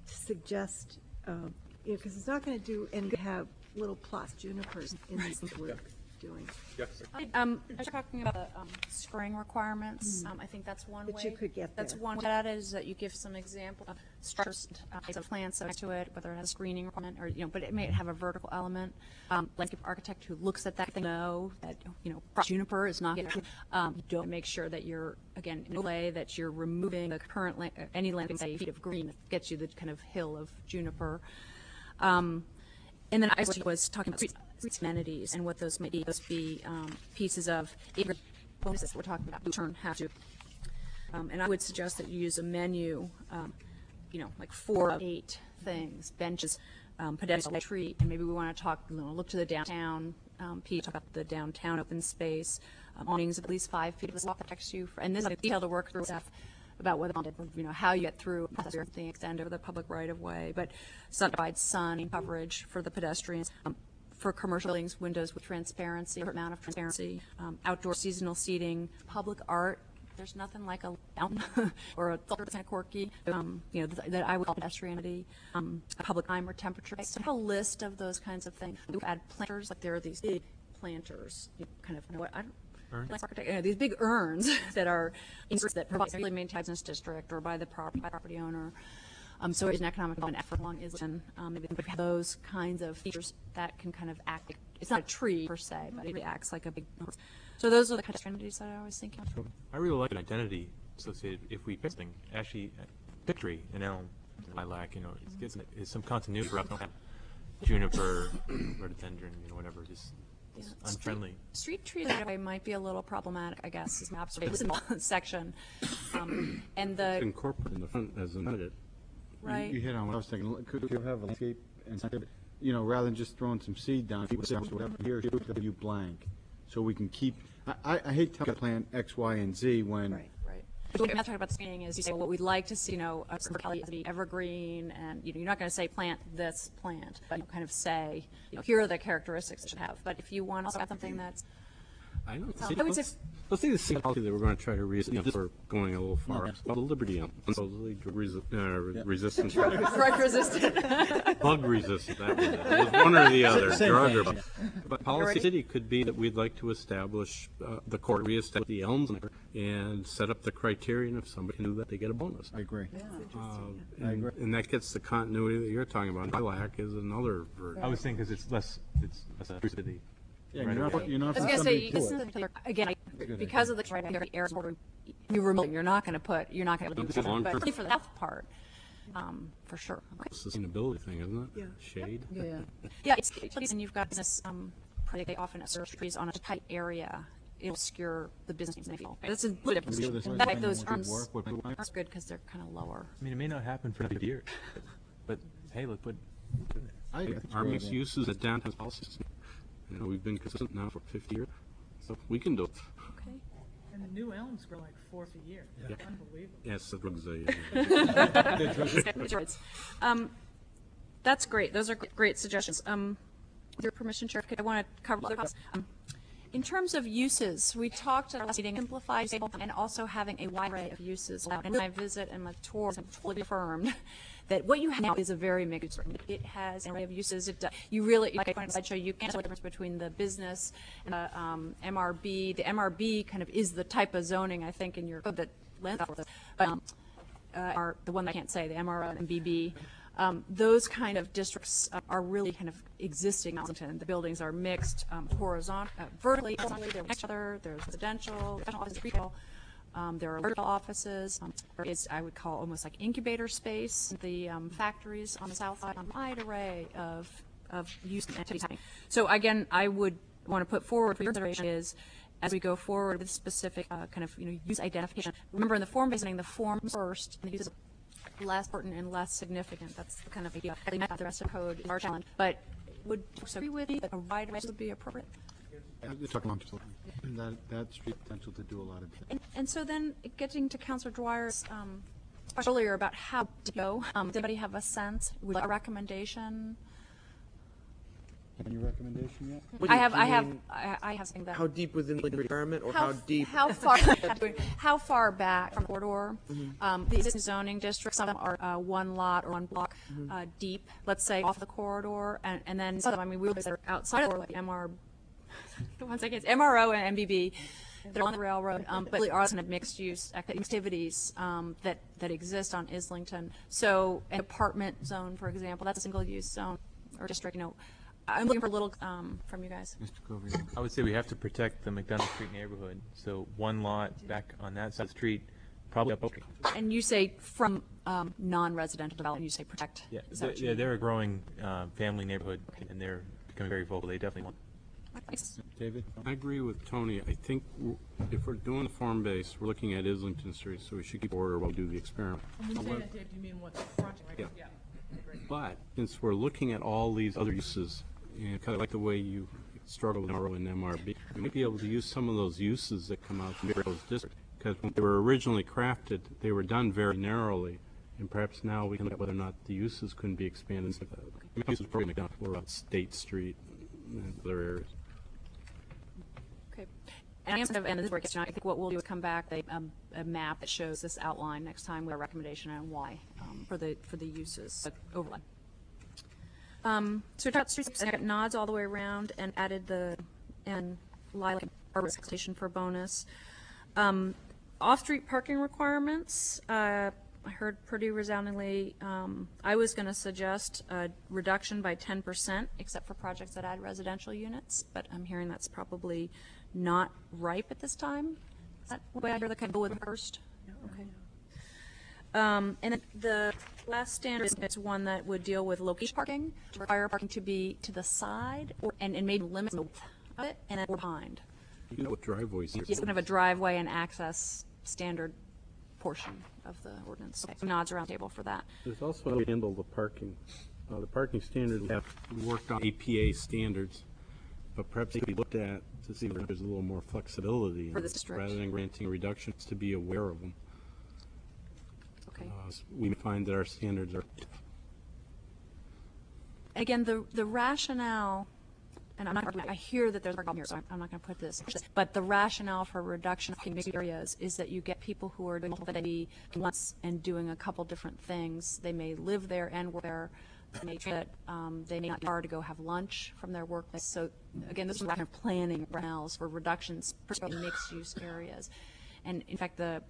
suggest, because it's not going to do any good to have little plots, junipers in these things we're doing. Yes. You're talking about the spraying requirements. I think that's one way. But you could get That's there. one way that is that you give some example of structures, of plants next to it, whether it has a screening requirement or, but it may have a vertical element. Landscape architect who looks at that thing know that, juniper is not, you don't make sure that you're, again, in a way that you're removing the current, any landscape, say, feet of green that gets you the kind of hill of juniper. And then I was talking about street amenities and what those may be. Those be pieces of bonuses that we're talking about. Turn have to. And I would suggest that you use a menu, like 4 of 8 things: benches, pedestrian tree, and maybe we want to talk, look to the downtown piece, talk about the downtown open space, awnings of at least 5 feet of the walk that protects you. And this is detail to work through stuff about whether, how you get through the extend over the public right-of-way, but provides sun coverage for the pedestrians, for commercial buildings, windows with transparency, a amount of transparency, outdoor seasonal seating, public art. There's nothing like a fountain or a sculpture that's kind of quirky, that I would call pedestrianity, a public time or temperature. So I have a list of those kinds of things. We add planters, like there are these big planters, these big urns that are that provide really maintained business district or by the property owner. So it's an economic development effort along Islington. Maybe we have those kinds of features that can kind of act. It's not a tree per se, but it acts like a big. So those are the kind of strategies that I was thinking of. I really like an identity associated. If we pick something, actually, picture an elm, lilac, it's some continuity for us. Don't have juniper, rhododendron, whatever. Just unfriendly. Street trees might be a little problematic, I guess, is my observation section. And the Incorporate in the front as an edit. right. You hit on what I was thinking. Could you have a landscape and, rather than just throwing some seed down, whatever here, should you blank, so we can keep. I hate to plant X, Y, and Z when Right. What we have to talk about this meeting is you say, well, what we'd like to see, a certain locality to be evergreen, and, you're not going to say plant this plant, but you kind of say, here are the characteristics it should have. But if you want to also have something that's, I don't see, I would say, let's see the same policy that we're going to try to we're going a little far. It's called the Liberty Elm, supposedly drug resistant. drug resistant. Bug resistant, that was it. It was one or the other, drug or bug. But policy city could be that we'd like to establish, the court reestablish the elms and set up the criteria, and if somebody can do that, they get a bonus. I agree. And that gets the continuity that you're talking about. Lilac is another version. I was saying because it's less city. Yeah, right you're away. not I was for going to somebody say, to do it. again, because of the areas where you're removing, you're not going to It's a long but term. only for the health part, for sure. Okay. Sustainability thing, isn't it? Yeah. Shade. Yeah, it's, and you've got business, they often assert trees on a tight area. It'll obscure the business in the field. That's a little different. In fact, those arms are good because they're kind of lower. I mean, it may not happen for another year, but hey, let's put. Our mixed uses at downtown policies. We've been consistent now for 50 years, so we can do it. Okay. And the new elms grow like 4 feet a year. Yeah. Unbelievable. Yes, the drugs. That's great. Those are great suggestions. With your permission, Chair, I want to cover other topics. In terms of uses, we talked at our last meeting, simplify and also having a wide array of uses. And when I visit and my tours, I'm totally affirmed that what you have now is a very mixed use. It has an array of uses. You really, like I pointed out, you can't tell the difference between the business and the MRB. The MRB kind of is the type of zoning, I think, in your code that lends for this. Are the one that I can't say, the MRO and MBB. Those kind of districts are really kind of existing in Washington. The buildings are mixed, vertically, they're next to each other. There's residential offices, retail. There are vertical offices. There is, I would call, almost like incubator space. The factories on the south side, a wide array of use and activities happening. So again, I would want to put forward for your consideration is, as we go forward with specific kind of use identification. Remember, in the form-based zoning, the forms first, and the uses less important and less significant. That's the kind of idea. The rest of the code is our challenge. But would you agree with me that a wide range would be appropriate? You're talking about that street potential to do a lot of things. And so then getting to Councilor Dwyer's question earlier about how to go, does anybody have a sense? Would a recommendation? Any recommendation yet? I have something that. How deep within the environment, or how deep? How far back from the corridor? The existing zoning districts, some of them are one lot or one block deep, let's say off the corridor, and then some of them, we that are outside of the corridor, like the ones like it's MRO and MBB. They're on the railroad, but really are kind of mixed-use activities that exist on Islington. So an apartment zone, for example, that's a single-use zone or district. I'm looking for a little from you guys. Mr. Cover, I would say we have to protect the McDonald Street neighborhood. So one lot back on that side of the street, probably up. And you say from non-residential development, you say protect. Yeah, they're a growing family neighborhood, and they're becoming very vocal. They definitely want. David? I agree with Tony. I think if we're doing the farm base, we're looking at Islington Street, so we should keep order while we do the experiment. When you say that, Dave, do you mean what's fronting right now? Yeah. But since we're looking at all these other uses, kind of like the way you struggle with MRO and MRB, we might be able to use some of those uses that come out from those districts. Because when they were originally crafted, they were done very narrowly, and perhaps now we can look at whether or not the uses couldn't be expanded. Uses probably McDonald or about State Street and other areas. Okay. And I am and this is where it gets to, I think what we'll do is come back with a map that shows this outline next time with a recommendation on why for the uses overlay. So we talked streets, and I got nods all the way around and added the lilac arbor station for bonus. Off-street parking requirements. I heard pretty resoundingly. I was going to suggest a reduction by 10%, except for projects that add residential units, but I'm hearing that's probably not ripe at this time. Is that the way I hear the kind of go with first? Okay. And then the last standard is one that would deal with location parking, to require parking to be to the side and maybe limit the width of it and then behind. You know what driveways are. Yes, kind of a driveway and access standard portion of the ordinance. Okay, so nods around the table for that. There's also how we handle the parking. The parking standards have worked on APA standards, but perhaps they could be looked at to see if there's a little more flexibility For this district. rather than granting reductions to be aware of them. Okay. We find that our standards are Again, the rationale, and I hear that there's a problem here, so I'm not going to put this, but the rationale for reduction of mixed areas is that you get people who are doing multi once and doing a couple different things. They may live there and work there. They may not be far to go have lunch from their workplace. So again, this is kind of planning rationales for reductions, particularly in mixed-use areas. And in fact, the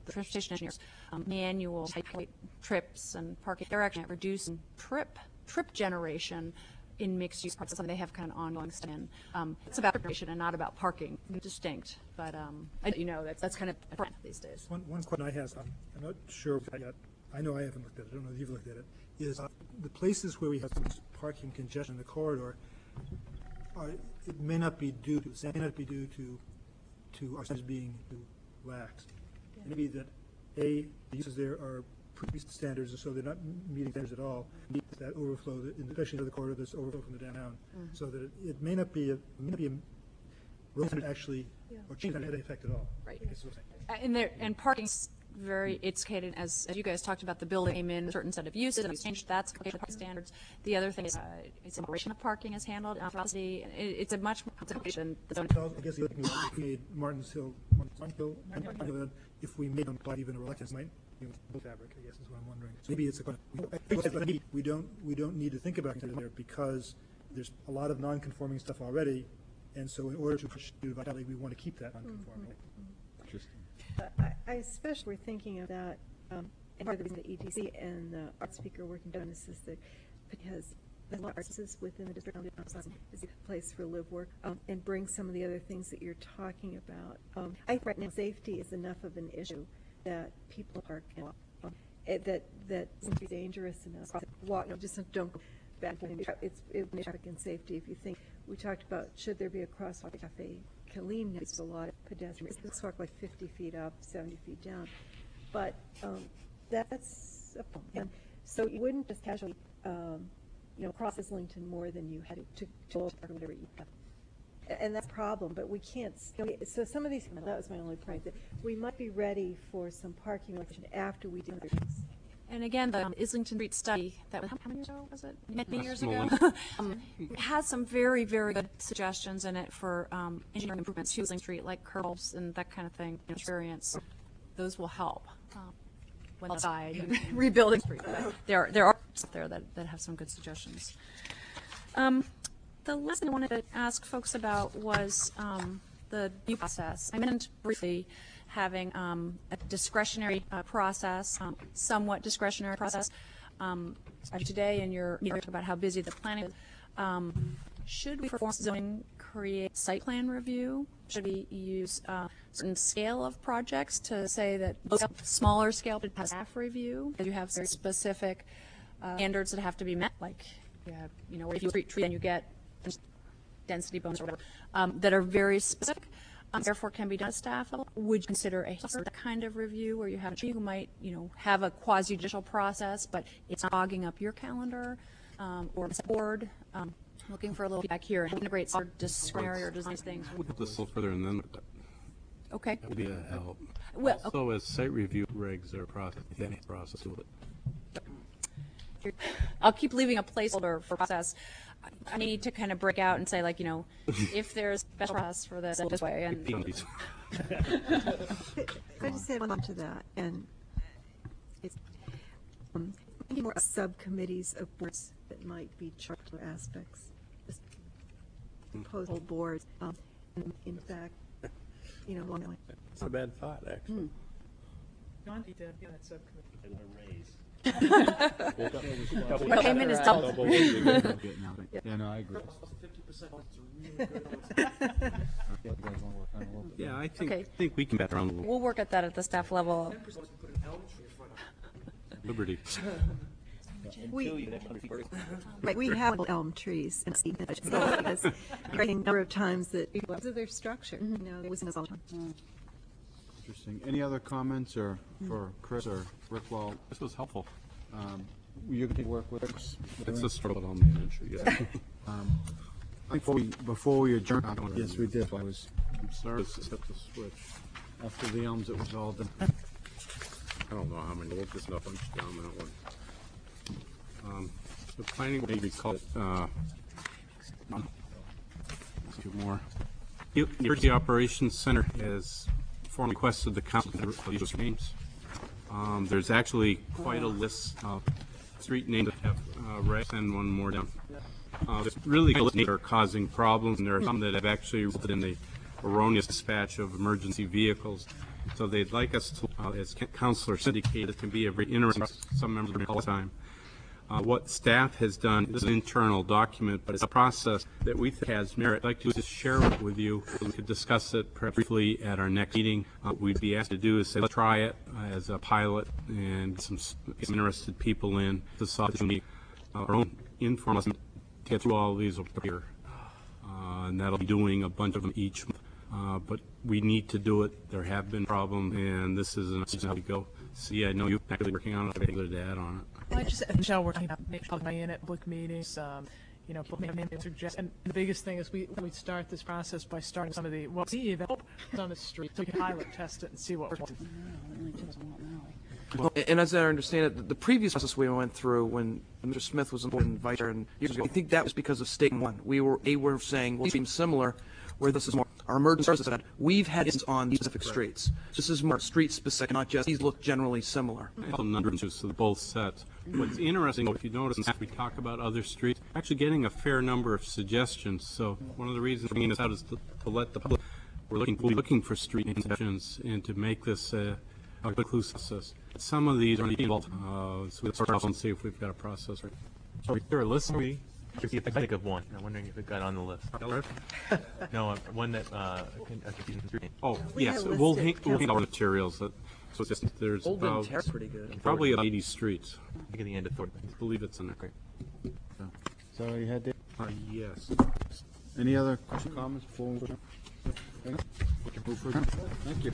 transportation engineers manual type trips and parking, they're actually reducing trip generation in mixed-use parts. They have kind of ongoing stuff in. It's about generation and not about parking. Distinct, but that's kind of important these days. One question I have, I'm not sure yet. I know I haven't looked at it. I don't know if you've looked at it. Is the places where we have parking congestion in the corridor, it may not be due to our standards being too lax. Yeah. Maybe that the uses there are pretty standards, so they're not meeting standards at all. That overflow, especially in the corridor, that's overflow from the downtown, so that it may not be a road standard actually, or change that effect at all. Right. And parking's very, it's catered, as you guys talked about, the building came in a certain set of uses and it's changed, that's the parking standards. The other thing is its operation of parking is handled. It's a much more complicated than the I guess the other thing is if we made Martins Hill, if we made them apply even a reluctance, might fabric, I guess is what I'm wondering. So maybe it's a question. We don't need to think about it there because there's a lot of non-conforming stuff already, and so in order to pursue vitality, we want to keep that non-conforming. Interesting. I especially were thinking of that, and part of the reason the ETC and the art speaker working on this is that because there's a lot of arts within the district is a place for live work, and bring some of the other things that you're talking about. I think right now safety is enough of an issue that people park and walk, that seems to be dangerous enough. Walk, just don't go back. It's traffic and safety. If you think we talked about should there be a crosswalk at Cafe Kalim, there's a lot of pedestrians. Let's walk like 50 feet up, 70 feet down. But that's a problem. And so you wouldn't just casually, cross Islington more than you had to park or whatever you have. And that's a problem, but we can't. So some of these, that was my only point, that we might be ready for some parking after we do other things. And again, the Islington Street study, that was, how many years ago was it? Many years ago. Has some very, very good suggestions in it for engineering improvements to Islington Street, like curbs and that kind of thing. Experience, those will help when outside rebuilding street. There are stuff there that have some good suggestions. The last thing I wanted to ask folks about was the review process. I mentioned briefly having a discretionary process, somewhat discretionary process. Today in your meeting, talk about how busy the planning is. Should we, for zoning, create site plan review? Should we use a certain scale of projects to say that smaller scale should have staff review? Because you have very specific standards that have to be met, like if you treat tree, then you get density bonus or whatever, that are very specific. Therefore, can be done at staff level. Would you consider a certain kind of review where you have a tree who might, have a quasi-judicial process, but it's not bogging up your calendar, or the board? Looking for a little feedback here and integrate sort of discretionary or design things. I would put this a little further and then okay. That would be a help. Well, also, as site review regs are process with it. I'll keep leaving a placeholder for process. I need to kind of break out and say, like, if there's a special process for this way. And I just add on to that, and it's more subcommittees of boards that might be charged with aspects, proposal boards. In fact, it's a bad thought, actually. John, that subcommittee. Payment is double. Yeah, no, I agree. Yeah, I think we can better on We'll work at that at the staff level. Liberty. We have elm trees and because a number of times that because of their structure, it was in all the time. Interesting. Any other comments or for Chris or Rick? Well, this was helpful. You're going to work with us. It's a struggle on the issue. Before we adjourn, yes, we did. I'm sorry to set the switch. After the elms, it was all done. don't know how many, we'll just a bunch down that one. The planning board maybe called it, two more. The Emergency Operations Center has formally requested the council to use names. There's actually quite a list of street names that have red, and one more down. There's really names that are causing problems, and there are some that have actually resulted in the erroneous dispatch of emergency vehicles. So they'd like us to, as councilors indicated, it can be a very interesting, some members are all the time. What staff has done, this is an internal document, but it's a process that we think has merit. I'd like to just share it with you. We could discuss it briefly at our next meeting. What we'd be asked to do is say, let's try it as a pilot and get some interested people in to solve this unique, our own informal to get through all of these over here. And that'll be doing a bunch of them each month. But we need to do it. There have been problems, and this is how we go. See, I know you're actively working on it. I'd be able to add on it. Well, I just, Michelle, we're talking about making public in at public meetings, you know, suggest, and the biggest thing is we start this process by starting some of the, well, see if on the street, so we can pilot test it and see what works. Well, and as I understand it, the previous process we went through when Mr. Smith was in vice chair and years ago, I think that was because of statement one. We were saying, well, it seems similar, where this is more our emergency services said we've had instances on these specific streets. This is more street specific, not just these look generally similar. So both sets. What's interesting, if you notice, as we talk about other streets, actually getting a fair number of suggestions. So one of the reasons bringing this out is to let the public. We'll be looking for street name suggestions and to make this a inclusive process. Some of these are involved. So let's start off and see if we've got a process right. So is there a list? I think of one. I'm wondering if it got on the list. No, one that Oh, yes, we'll hang our materials. So it's just, there's about pretty good. probably 80 streets. I think at the end of Thornton. I believe it's in there. Great. So you had Dave? Yes. Any other questions, comments before we go? Thank you.